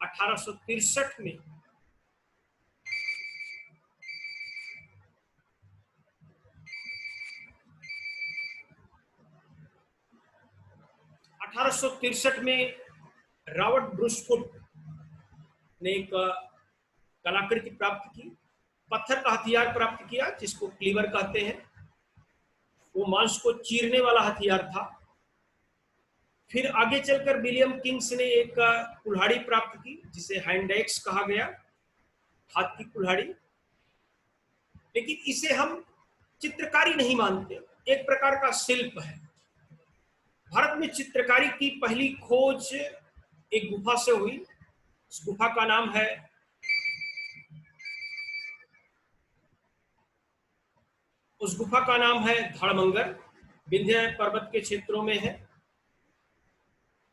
1863 में रॉबर्ट ब्रूसफुट ने एक कलाकृति प्राप्त की, पत्थर का हथियार प्राप्त किया जिसको क्लीवर कहते हैं। वो मांस को चीरने वाला हथियार था। फिर आगे चलकर विलियम किंग्स ने एक कुल्हाड़ी प्राप्त की जिसे हैंड एक्स कहा गया, हाथ की कुल्हाड़ी। लेकिन इसे हम चित्रकारी नहीं मानते, एक प्रकार का शिल्प है। भारत में चित्रकारी की पहली खोज एक गुफा से हुई। उस गुफा का नाम है धड़मंगर, विंध्य पर्वत के क्षेत्रों में है।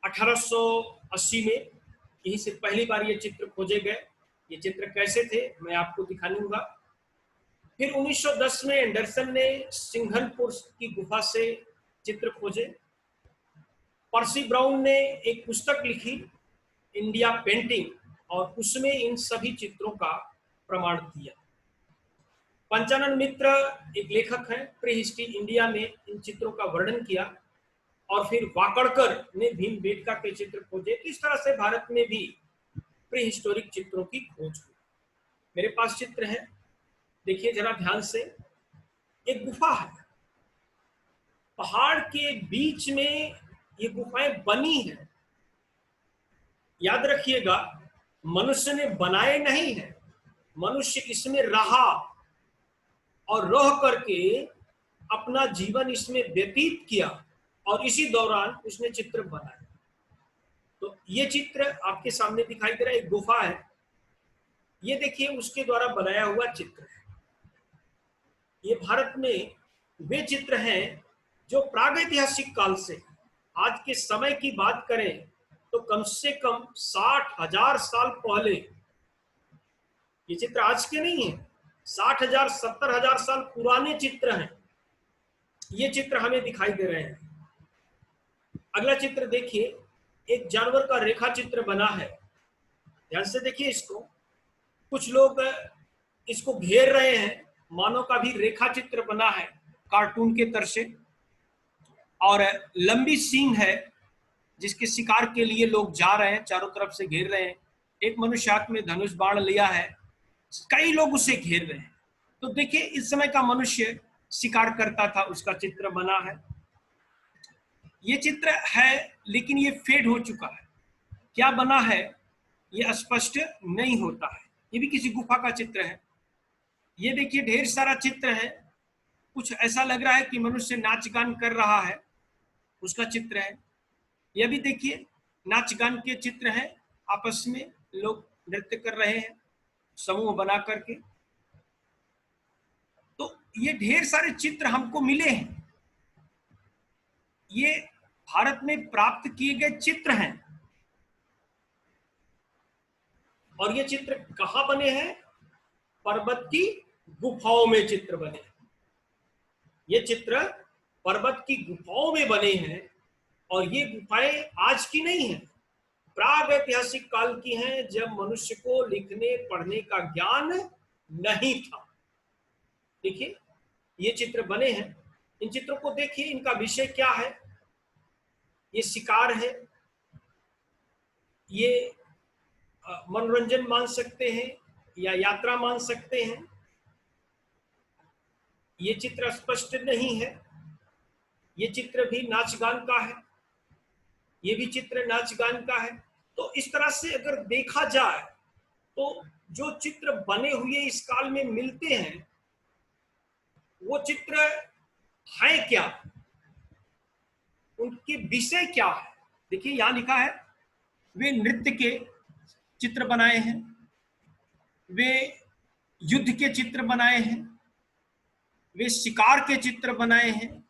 1880 में यहीं से पहली बार ये चित्र खोजे गए। ये चित्र कैसे थे मैं आपको दिखाऊंगा। फिर 1910 में एंडरसन ने सिंघनपुर की गुफा से चित्र खोजे। पर्सी ब्राउन ने एक पुस्तक लिखी, इंडिया पेंटिंग, और उसमें इन सभी चित्रों का प्रमाण दिया। पंचानन मित्र एक लेखक हैं, प्री हिस्ट्री इंडिया में इन चित्रों का वर्णन किया। और फिर वाकड़कर ने भीमबेटका के चित्र खोजे। इस तरह से भारत में भी प्री हिस्टोरिक चित्रों की खोज हुई। मेरे पास चित्र है, देखिए जरा ध्यान से। एक गुफा है, पहाड़ के बीच में ये गुफाएं बनी है। याद रखिएगा, मनुष्य ने बनाए नहीं है, मनुष्य इसमें रहा और रह करके अपना जीवन इसमें व्यतीत किया और इसी दौरान उसने चित्र बनाए। तो ये चित्र आपके सामने दिखाई दे रहा है, एक गुफा है। ये देखिए उसके द्वारा बनाया हुआ चित्र है। ये भारत में वे चित्र हैं जो प्रागैतिहासिक काल से आज के समय की बात करें तो कम से कम 60,000 साल पहले, ये चित्र आज के नहीं है, 60,000 70,000 साल पुराने चित्र हैं। ये चित्र हमें दिखाई दे रहे हैं। अगला चित्र देखिए, एक जानवर का रेखा चित्र बना है। ध्यान से देखिए इसको। कुछ लोग इसको घेर रहे हैं, मानव का भी रेखा चित्र बना है कार्टून के तरह से। और लंबी सींग है जिसके शिकार के लिए लोग जा रहे हैं, चारों तरफ से घेर रहे हैं। एक मनुष्य हाथ में धनुष बाण लिया है, कई लोग उसे घेर रहे हैं। तो देखिए इस समय का मनुष्य शिकार करता था, उसका चित्र बना है। ये चित्र है लेकिन ये फेड हो चुका है, क्या बना है ये स्पष्ट नहीं होता है। ये भी किसी गुफा का चित्र है। ये देखिए ढेर सारा चित्र है, कुछ ऐसा लग रहा है कि मनुष्य नाच गान कर रहा है, उसका चित्र है। यह भी देखिए नाच गान के चित्र हैं, आपस में लोग नृत्य कर रहे हैं समूह बना करके। तो ये ढेर सारे चित्र हमको मिले हैं, ये भारत में प्राप्त किए गए चित्र हैं। और ये चित्र कहां बने हैं? पर्वत की गुफाओं में चित्र बने हैं। ये चित्र पर्वत की गुफाओं में बने हैं और ये गुफाएं आज की नहीं है, प्रागैतिहासिक काल की हैं, जब मनुष्य को लिखने पढ़ने का ज्ञान नहीं था। देखिए ये चित्र बने हैं, इन चित्रों को देखिए, इनका विषय क्या है। ये शिकार है, ये मनोरंजन मान सकते हैं या यात्रा मान सकते हैं। ये चित्र स्पष्ट नहीं है। ये चित्र भी नाच गान का है, ये भी चित्र नाच गान का है। तो इस तरह से अगर देखा जाए तो जो चित्र बने हुए इस काल में मिलते हैं वो चित्र हैं क्या, उनके विषय क्या है। देखिए यहां लिखा है वे नृत्य के चित्र बनाए हैं, वे युद्ध के चित्र बनाए हैं, वे शिकार के चित्र बनाए हैं,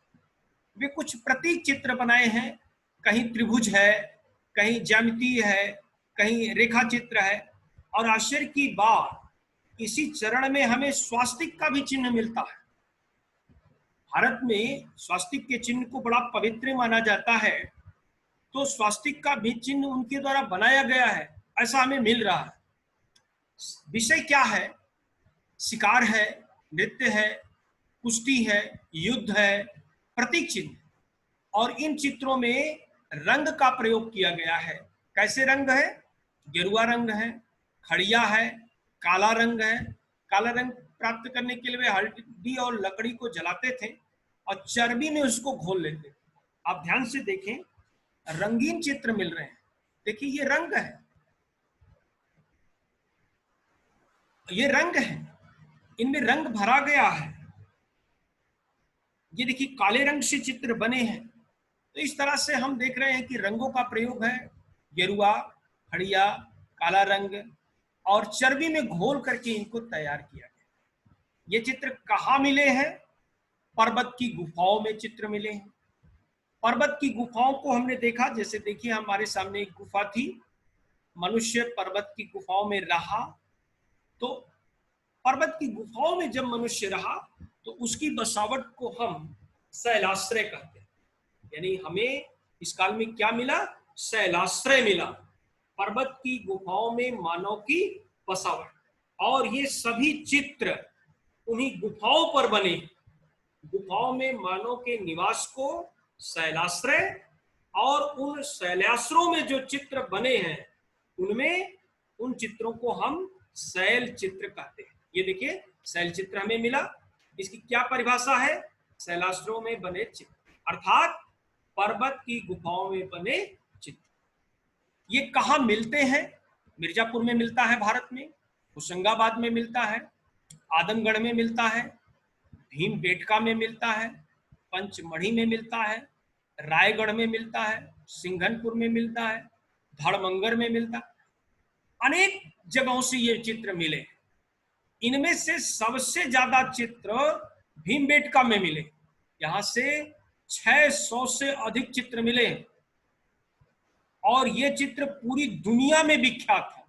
वे कुछ प्रतीक चित्र बनाए हैं। कहीं त्रिभुज है, कहीं ज्यामिति है, कहीं रेखा चित्र है। और आश्चर्य की बात, इसी चरण में हमें स्वास्तिक का भी चिन्ह मिलता है। भारत में स्वास्तिक के चिन्ह को बड़ा पवित्र माना जाता है, तो स्वास्तिक का भी चिन्ह उनके द्वारा बनाया गया है, ऐसा हमें मिल रहा है। विषय क्या है? शिकार है, नृत्य है, कुश्ती है, युद्ध है, प्रतीक चिन्ह। और इन चित्रों में रंग का प्रयोग किया गया है। कैसे रंग है? गेरुआ रंग है, खड़िया है, काला रंग है। काला रंग प्राप्त करने के लिए वे हल्दी और लकड़ी को जलाते थे और चर्बी में उसको घोल लेते थे। आप ध्यान से देखें, रंगीन चित्र मिल रहे हैं। देखिए ये रंग है, ये रंग है, इनमें रंग भरा गया है। ये देखिए काले रंग से चित्र बने हैं। तो इस तरह से हम देख रहे हैं कि रंगों का प्रयोग है, गेरुआ, खड़िया, काला रंग और चर्बी में घोल करके इनको तैयार किया गया। ये चित्र कहाँ मिले हैं? पर्वत की गुफाओं में चित्र मिले हैं। पर्वत की गुफाओं को हमने देखा, जैसे देखिए हमारे सामने एक गुफा थी, मनुष्य पर्वत की गुफाओं में रहा। तो पर्वत की गुफाओं में जब मनुष्य रहा तो उसकी बसावट को हम शैलाश्रय कहते हैं। यानी हमें इस काल में क्या मिला? शैलाश्रय मिला, पर्वत की गुफाओं में मानव की बसावट। और ये सभी चित्र उन्हीं गुफाओं पर बने। गुफाओं में मानव के निवास को शैलाश्रय, और उन शैलाश्रयों में जो चित्र बने हैं उनमें उन चित्रों को हम शैल चित्र कहते हैं। ये देखिए शैल चित्र हमें मिला। इसकी क्या परिभाषा है? शैलाश्रयों में बने चित्र, अर्थात पर्वत की गुफाओं में बने चित्र। ये कहाँ मिलते हैं? मिर्जापुर में मिलता है भारत में, होशंगाबाद में मिलता है, आदमगढ़ में मिलता है, भीमबेटका में मिलता है, पंचमढ़ी में मिलता है, रायगढ़ में मिलता है, सिंघनपुर में मिलता है, धड़मंगर में मिलता है। अनेक जगहों से ये चित्र मिले। इनमें से सबसे ज्यादा चित्र भीमबेटका में मिले। यहां से 600 से अधिक चित्र मिले और ये चित्र पूरी दुनिया में विख्यात है।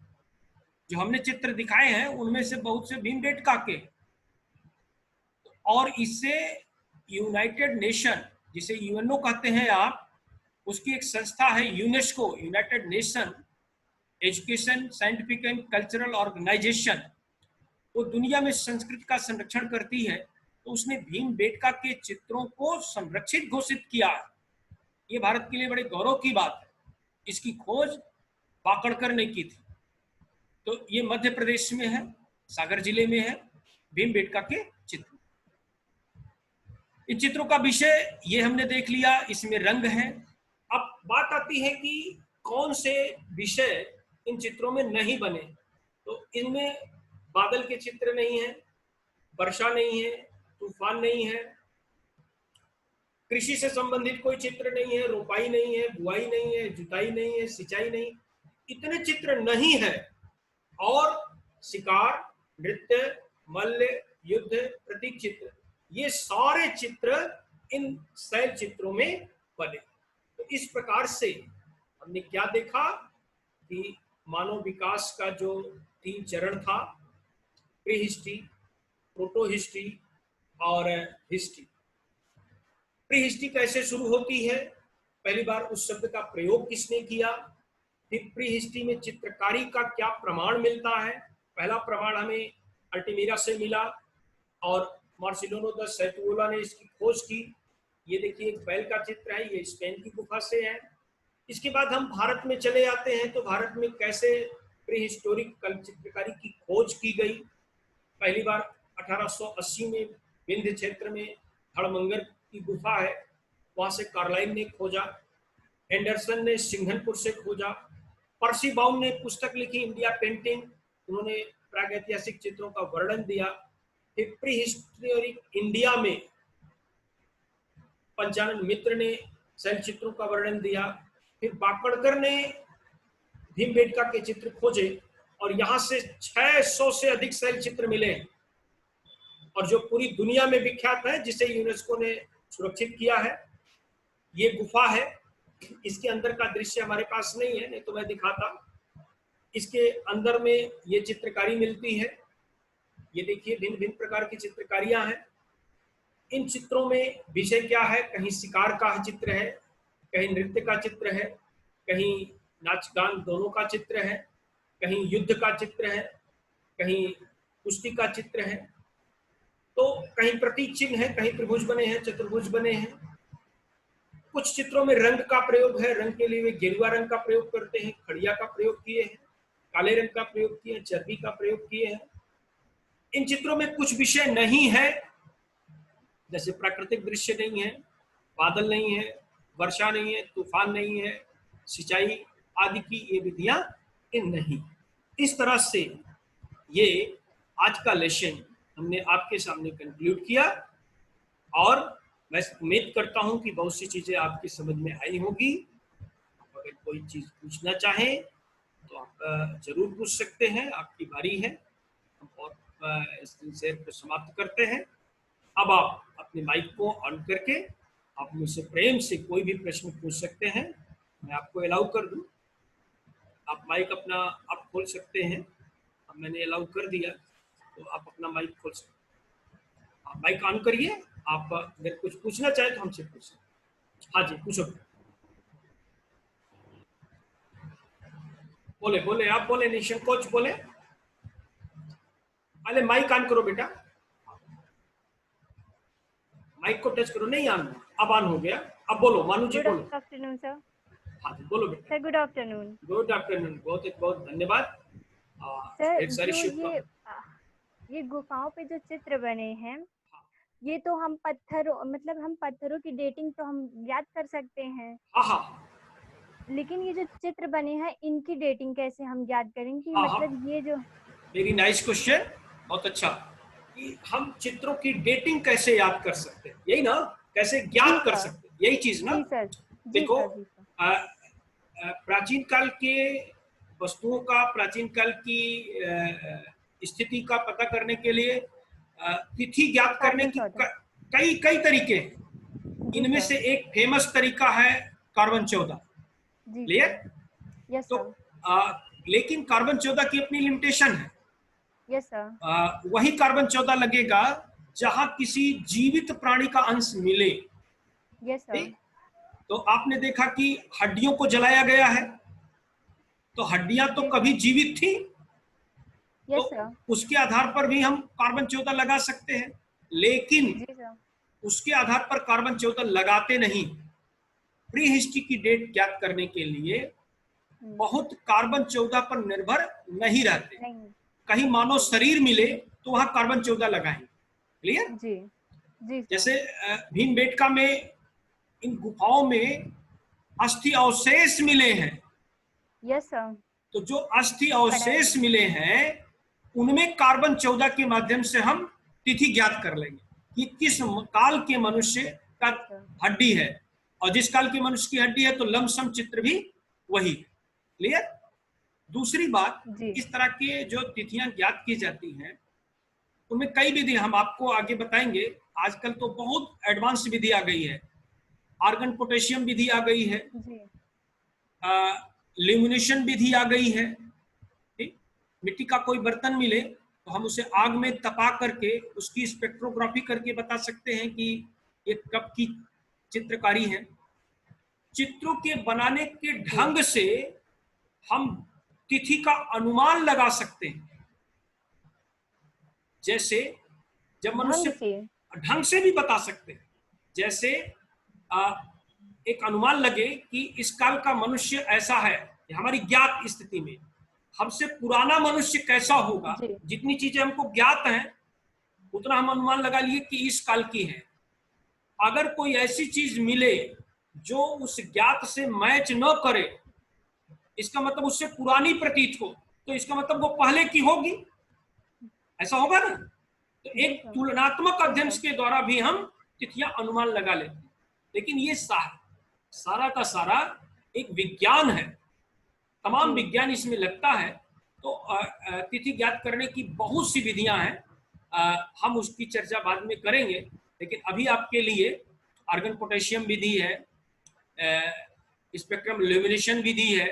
जो हमने चित्र दिखाए हैं उनमें से बहुत से भीमबेटका के। और इससे यूनाइटेड नेशन, जिसे यूएनओ कहते हैं आप, उसकी एक संस्था है UNESCO, united nation education, scientific and cultural organisation, वो दुनिया में संस्कृति का संरक्षण करती है। तो उसने भीमबेटका के चित्रों को संरक्षित घोषित किया है। ये भारत के लिए बड़े गौरव की बात है। इसकी खोज वाकड़कर ने की थी। तो ये मध्य प्रदेश में है, सागर जिले में है, भीमबेटका के चित्र। इन चित्रों का विषय ये हमने देख लिया, इसमें रंग है। अब बात आती है कि कौन से विषय इन चित्रों में नहीं बने। तो इनमें बादल के चित्र नहीं है, वर्षा नहीं है, तूफान नहीं है, कृषि से संबंधित कोई चित्र नहीं है, रोपाई नहीं है, बुआई नहीं है, जुताई नहीं है, सिंचाई नहीं, इतने चित्र नहीं है। और शिकार, नृत्य, मल्ल, युद्ध, प्रतीक चित्र, ये सारे चित्र इन शैल चित्रों में बने। तो इस प्रकार से हमने क्या देखा कि मानव विकास का जो 3 चरण था, प्री हिस्ट्री, प्रोटो हिस्ट्री और हिस्ट्री। प्री हिस्ट्री कैसे शुरू होती है? पहली बार उस शब्द का प्रयोग किसने किया? फिर प्री हिस्ट्री में चित्रकारी का क्या प्रमाण मिलता है? पहला प्रमाण हमें अल्टीमीरा से मिला और मार्सिलिनो द सैतुओला ने इसकी खोज की। ये देखिए एक बैल का चित्र है, ये स्पेन की गुफा से है। इसके बाद हम भारत में चले आते हैं तो भारत में कैसे प्री हिस्टोरिक चित्रकारी की खोज की गई। पहली बार 1880 में विंध्य क्षेत्र में धड़मंगर की गुफा है, वहां से कार्लाइन ने खोजा, एंडरसन ने सिंघनपुर से खोजा, पर्सी बाउन ने पुस्तक लिखी इंडिया पेंटिंग, उन्होंने प्रागैतिहासिक चित्रों का वर्णन दिया। फिर प्री हिस्टोरिक इंडिया में पंचानन मित्र ने शैल चित्रों का वर्णन दिया। फिर बाकड़कर ने भीमबेटका के चित्र खोजे और यहां से 600 से अधिक शैल चित्र मिले और जो पूरी दुनिया में विख्यात है, जिसे यूनेस्को ने सुरक्षित किया है। ये गुफा है, इसके अंदर का दृश्य हमारे पास नहीं है, नहीं तो मैं दिखाता। इसके अंदर में ये चित्रकारी मिलती है। ये देखिए भिन्न भिन्न प्रकार की चित्रकारियां हैं। इन चित्रों में विषय क्या है, कहीं शिकार का चित्र है, कहीं नृत्य का चित्र है, कहीं नाच गान दोनों का चित्र है, कहीं युद्ध का चित्र है, कहीं कुश्ती का चित्र है, तो कहीं प्रतीक चिन्ह है, कहीं त्रिभुज बने हैं, चतुर्भुज बने हैं। कुछ चित्रों में रंग का प्रयोग है, रंग के लिए वे गेरुआ रंग का प्रयोग करते हैं, खड़िया का प्रयोग किए हैं, काले रंग का प्रयोग किए हैं, चर्बी का प्रयोग किए हैं। इन चित्रों में कुछ विषय नहीं है, जैसे प्राकृतिक दृश्य नहीं है, बादल नहीं है, वर्षा नहीं है, तूफान नहीं है, सिंचाई आदि की ये विधियां इन नहीं। इस तरह से ये आज का लेसन हमने आपके सामने कंक्लूड किया और मैं उम्मीद करता हूं कि बहुत सी चीजें आपकी समझ में आई होगी। अगर कोई चीज पूछना चाहें तो आप जरूर पूछ सकते हैं, आपकी बारी है। और इस शेयर को समाप्त करते हैं। अब आप अपने माइक को ऑन करके आप मुझसे प्रेम से कोई भी प्रश्न पूछ सकते हैं, मैं आपको अलाउ कर दूं। आप माइक अपना आप खोल सकते हैं, अब मैंने अलाउ कर दिया तो आप अपना माइक खोल सकते हैं। आप माइक ऑन करिए, आप अगर कुछ पूछना चाहे तो हमसे पूछ सकते हैं। हाँ जी, पूछो। बोले बोले आप बोले, निशन कोच बोले। अरे माइक ऑन करो बेटा, माइक को टच करो। नहीं ऑन, अब ऑन हो गया। अब बोलो मानू जी, बोलो। Good afternoon sir. हाँ जी बोलो बेटा। Sir good afternoon. Good afternoon, बहुत बहुत धन्यवाद। सर जो ये गुफाओं पे जो चित्र बने हैं, ये तो हम पत्थरों की डेटिंग तो हम याद कर सकते हैं। हाँ, लेकिन ये जो चित्र बने हैं इनकी डेटिंग कैसे हम याद करें कि हाँ, मतलब ये जो वेरी नाइस क्वेश्चन, बहुत अच्छा। कि हम चित्रों की डेटिंग कैसे याद कर सकते हैं, यही ना, कैसे ज्ञात कर सकते हैं, यही चीज ना। जी सर। देखो, प्राचीन काल के वस्तुओं का, प्राचीन काल की स्थिति का पता करने के लिए तिथि ज्ञात करने की कई कई तरीके हैं। इनमें से एक फेमस तरीका है कार्बन 14। क्लियर? यस तो लेकिन कार्बन 14 की अपनी लिमिटेशन है। Yes sir. वही कार्बन 14 लगेगा जहां किसी जीवित प्राणी का अंश मिले। Yes sir. तो आपने देखा कि हड्डियों को जलाया गया है, तो हड्डियां तो कभी जीवित थी, तो उसके आधार पर भी हम कार्बन 14 लगा सकते हैं। लेकिन उसके आधार पर कार्बन 14 लगाते नहीं। प्री हिस्ट्री की डेट ज्ञात करने के लिए बहुत कार्बन 14 पर निर्भर नहीं रहते। कहीं मानव शरीर मिले तो वहां कार्बन 14 लगाएंगे। क्लियर? जी। जैसे भीमबेटका में इन गुफाओं में अस्थि अवशेष मिले हैं। Yes sir. तो जो अस्थि अवशेष मिले हैं उनमें कार्बन 14 के माध्यम से हम तिथि ज्ञात कर लेंगे कि किस काल के मनुष्य का हड्डी है, और जिस काल के मनुष्य की हड्डी है तो लमसम चित्र भी वही। क्लियर? दूसरी बात, इस तरह के जो तिथियां ज्ञात की जाती हैं उनमें कई विधि हम आपको आगे बताएंगे। आजकल तो बहुत एडवांस विधि आ गई है, आर्गन पोटेशियम विधि आ गई है, ल्यूमिनेशन विधि आ गई है। ठीक? मिट्टी का कोई बर्तन मिले तो हम उसे आग में तपा करके उसकी स्पेक्ट्रोग्राफी करके बता सकते हैं कि ये कब की चित्रकारी है। चित्रों के बनाने के ढंग से हम तिथि का अनुमान लगा सकते हैं। जैसे जब मनुष्य ढंग से भी बता सकते हैं, जैसे एक अनुमान लगे कि इस काल का मनुष्य ऐसा है, हमारी ज्ञात स्थिति में हमसे पुराना मनुष्य कैसा होगा, जितनी चीजें हमको ज्ञात हैं उतना हम अनुमान लगा लिए कि इस काल की है। अगर कोई ऐसी चीज मिले जो उस ज्ञात से मैच न करे, इसका मतलब उससे पुरानी प्रतीत हो, तो इसका मतलब वो पहले की होगी, ऐसा होगा ना। तो एक तुलनात्मक अध्ययन के द्वारा भी हम तिथियां अनुमान लगा लेते हैं। लेकिन ये सारा का सारा एक विज्ञान है, तमाम विज्ञान इसमें लगता है। तो तिथि ज्ञात करने की बहुत सी विधियां हैं, हम उसकी चर्चा बाद में करेंगे। लेकिन अभी आपके लिए आर्गन पोटेशियम विधि है, स्पेक्ट्रम ल्यूमिनेशन विधि है,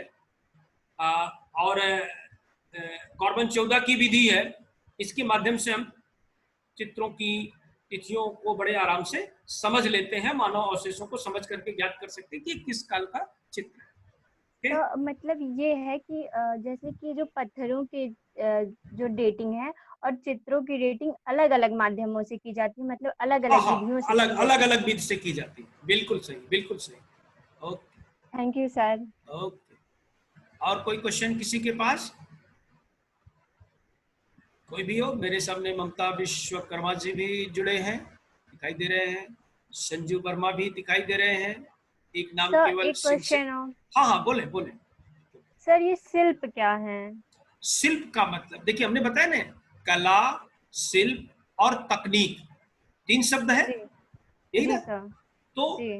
और कार्बन 14 की विधि है। इसके माध्यम से हम चित्रों की तिथियों को बड़े आराम से समझ लेते हैं, मानव अवशेषों को समझ करके ज्ञात कर सकते हैं कि किस काल का चित्र है। तो मतलब ये है कि जैसे कि जो पत्थरों के जो डेटिंग है और चित्रों की डेटिंग अलग अलग माध्यमों से की जाती है, मतलब अलग अलग विधियों से अलग की अलग जाती है। अलग विधि से की जाती है। बिल्कुल सही, बिल्कुल सही। Okay, thank you sir. Okay. और कोई क्वेश्चन किसी के पास? कोई भी हो? मेरे सामने ममता विश्वकर्मा जी भी जुड़े हैं, दिखाई दे रहे हैं। संजू वर्मा भी दिखाई दे रहे हैं। एक नाम सर केवल एक सिंह से। क्वेश्चन हो हाँ हाँ, बोले बोले। सर, ये शिल्प क्या है? शिल्प का मतलब देखिए, हमने बताया ना, कला, शिल्प और तकनीक, 3 शब्द है, जी यही जी ना? सर। तो जी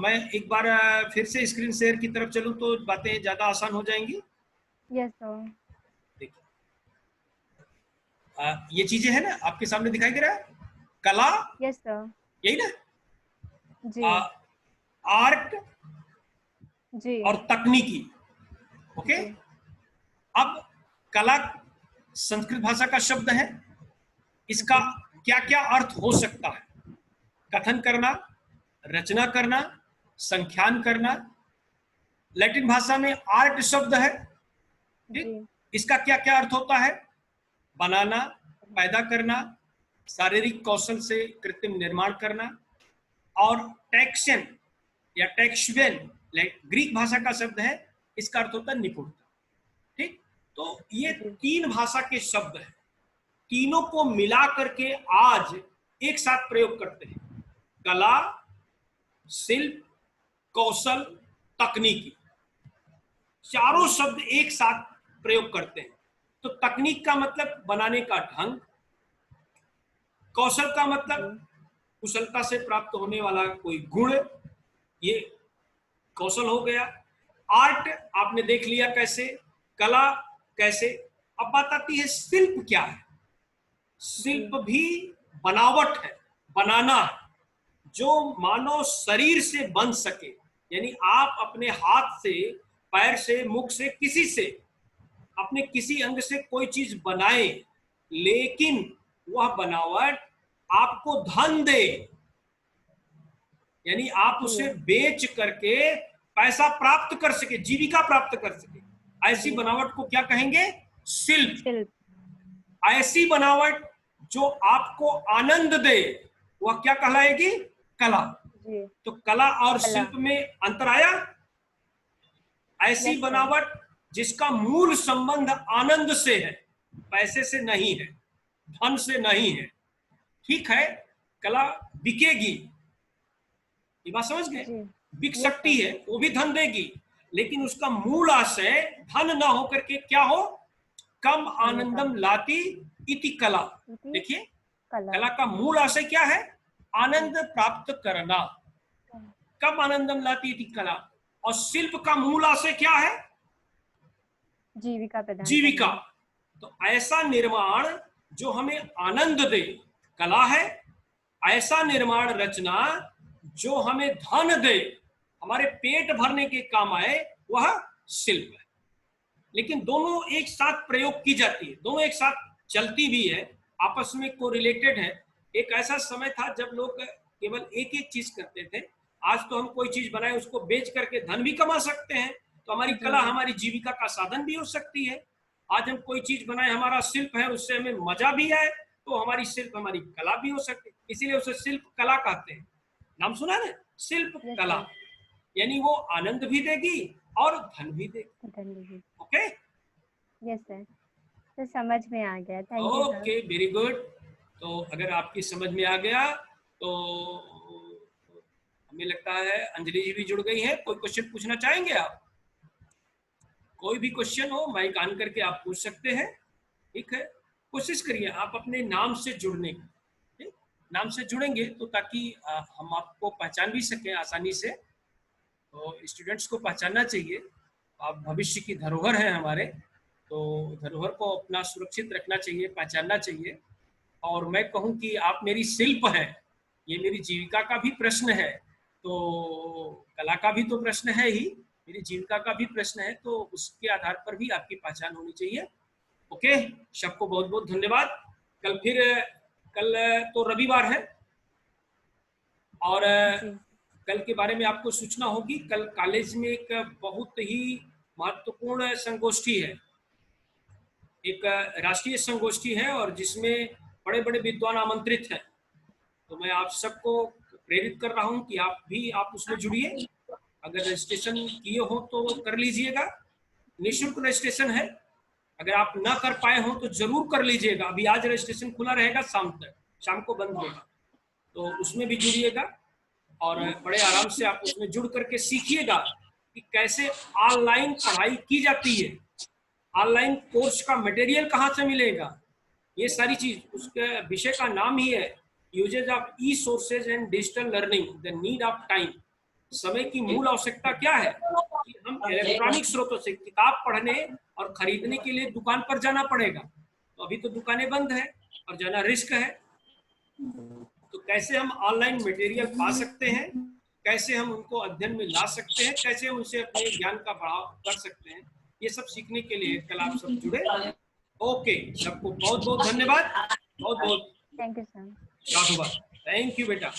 मैं एक बार फिर से स्क्रीन शेयर की तरफ चलूं तो बातें ज्यादा आसान हो जाएंगी। Yes sir. देखिए, ये चीजें है ना आपके सामने दिखाई दे रहा है, कला, यस सर। यही ना, जी आर्ट जी और तकनीकी। ओके। जी अब कला संस्कृत भाषा का शब्द है, इसका जी क्या क्या अर्थ हो सकता है? कथन करना, रचना करना, संख्यान करना। लैटिन भाषा में आर्ट शब्द है, ठीक। जी इसका क्या क्या अर्थ होता है? बनाना, पैदा करना, शारीरिक कौशल से कृत्रिम निर्माण करना। और टैक्सन या टैक्सवेन ग्रीक भाषा का शब्द है, इसका अर्थ होता है निपुणता, ठीक। तो ये जी 3 भाषा के शब्द हैं, तीनों को मिला करके आज एक साथ प्रयोग करते हैं। कला, शिल्प, कौशल, तकनीकी, चारों शब्द एक साथ प्रयोग करते हैं। तो तकनीक का मतलब बनाने का ढंग, कौशल का मतलब जी कुशलता से प्राप्त होने वाला कोई गुण, ये कौशल हो गया। आर्ट आपने देख लिया कैसे, कला कैसे। अब बात आती है शिल्प क्या है। जी शिल्प भी बनावट है, बनाना है, जो मानव शरीर से बन सके। यानी आप अपने हाथ से, पैर से, मुख से, किसी से, अपने किसी अंग से कोई चीज बनाए, लेकिन वह बनावट आपको धन दे, यानी आप जी उसे बेच करके पैसा प्राप्त कर सके, जीविका प्राप्त कर सके, ऐसी जी बनावट को क्या कहेंगे? शिल्प। शिल्प। ऐसी बनावट जो आपको आनंद दे, वह क्या कहलाएगी? कला। जी तो कला और कला। शिल्प में अंतर आया। ऐसी यस सर। बनावट जिसका मूल संबंध आनंद से है, पैसे से नहीं है, धन से नहीं है, ठीक है। कला बिकेगी, ये बात समझ गए? जी बिक यस सकती सर। है, वो भी धन देगी, लेकिन उसका मूल आशय धन ना होकर के क्या हो? कम धन्यता। आनंदम लाती इति कला। इति देखिए, कला। कला का मूल आशय क्या है? आनंद प्राप्त करना। कम आनंदम लाती इति कला। और शिल्प का मूल आशय क्या है? जीविका प्रदान जीविका। करना। तो ऐसा निर्माण जो हमें आनंद दे, कला है। ऐसा निर्माण, रचना जो हमें धन दे, हमारे पेट भरने के काम आए, वह शिल्प है। लेकिन दोनों एक साथ प्रयोग की जाती है, दोनों एक साथ चलती भी है, आपस में कोरिलेटेड है। एक ऐसा समय था जब लोग केवल एक एक चीज करते थे। आज तो हम कोई चीज बनाए, उसको बेच करके धन भी कमा सकते हैं। तो हमारी जी कला हमारी जीविका का साधन भी हो सकती है। आज हम कोई चीज बनाए, हमारा शिल्प है, उससे हमें मजा भी आए, तो हमारी शिल्प हमारी कला भी हो सकती है। इसीलिए उसे शिल्प कला कहते हैं। नाम सुना ना, शिल्प यस कला। सर। यानी वो आनंद भी देगी और धन भी देगी। धन्यवाद। ओके, यस सर, तो समझ में आ गया। Thank you sir. Okay, very good. तो अगर आपकी समझ में आ गया तो हमें लगता है अंजलि जी भी जुड़ गई है। कोई क्वेश्चन पूछना चाहेंगे आप? कोई भी क्वेश्चन हो, माइक ऑन करके आप पूछ सकते हैं, ठीक है। कोशिश करिए आप अपने नाम से जुड़ने की, ठीक? नाम से जुड़ेंगे तो ताकि हम आपको पहचान भी सकें आसानी से। तो स्टूडेंट्स को पहचानना चाहिए, आप भविष्य की धरोहर हैं हमारे, तो धरोहर को अपना सुरक्षित रखना चाहिए, पहचानना चाहिए। और मैं कहूँ कि आप मेरी शिल्प हैं, ये मेरी जीविका का भी प्रश्न है, तो कला का भी तो प्रश्न है ही, मेरी जीविका का भी प्रश्न है, तो उसके आधार पर भी आपकी पहचान होनी चाहिए। ओके, सबको बहुत बहुत धन्यवाद। कल फिर, कल तो रविवार है, और कल के बारे में आपको सूचना होगी। कल कॉलेज में एक बहुत ही महत्वपूर्ण संगोष्ठी है, एक राष्ट्रीय संगोष्ठी है, और जिसमें बड़े बड़े विद्वान आमंत्रित हैं। तो मैं आप सबको प्रेरित कर रहा हूं कि आप उसमें जुड़िए। अगर रजिस्ट्रेशन किए हो तो कर लीजिएगा, निःशुल्क रजिस्ट्रेशन है। अगर आप ना कर पाए हो तो जरूर कर लीजिएगा। अभी आज रजिस्ट्रेशन खुला रहेगा शाम तक, शाम को बंद होगा, तो उसमें भी जुड़िएगा और बड़े आराम से आप उसमें जुड़ करके सीखिएगा कि कैसे ऑनलाइन पढ़ाई की जाती है, ऑनलाइन कोर्स का मटेरियल कहाँ से मिलेगा, ये सारी चीज। उसके विषय का नाम ही है uses of e sources and digital learning, the need of time. समय की मूल आवश्यकता क्या है कि हम इलेक्ट्रॉनिक स्रोतों से किताब पढ़ने और खरीदने के लिए दुकान पर जाना पड़ेगा, तो अभी तो दुकानें बंद है और जाना रिस्क है। तो कैसे हम ऑनलाइन मटेरियल पा सकते हैं, कैसे हम उनको अध्ययन में ला सकते हैं, कैसे उनसे अपने ज्ञान का बढ़ाव कर सकते हैं, ये सब सीखने के लिए कल आप सब जुड़े। ओके, सबको बहुत बहुत धन्यवाद, बहुत बहुत थैंक यू सर। साधुवाद। थैंक यू बेटा।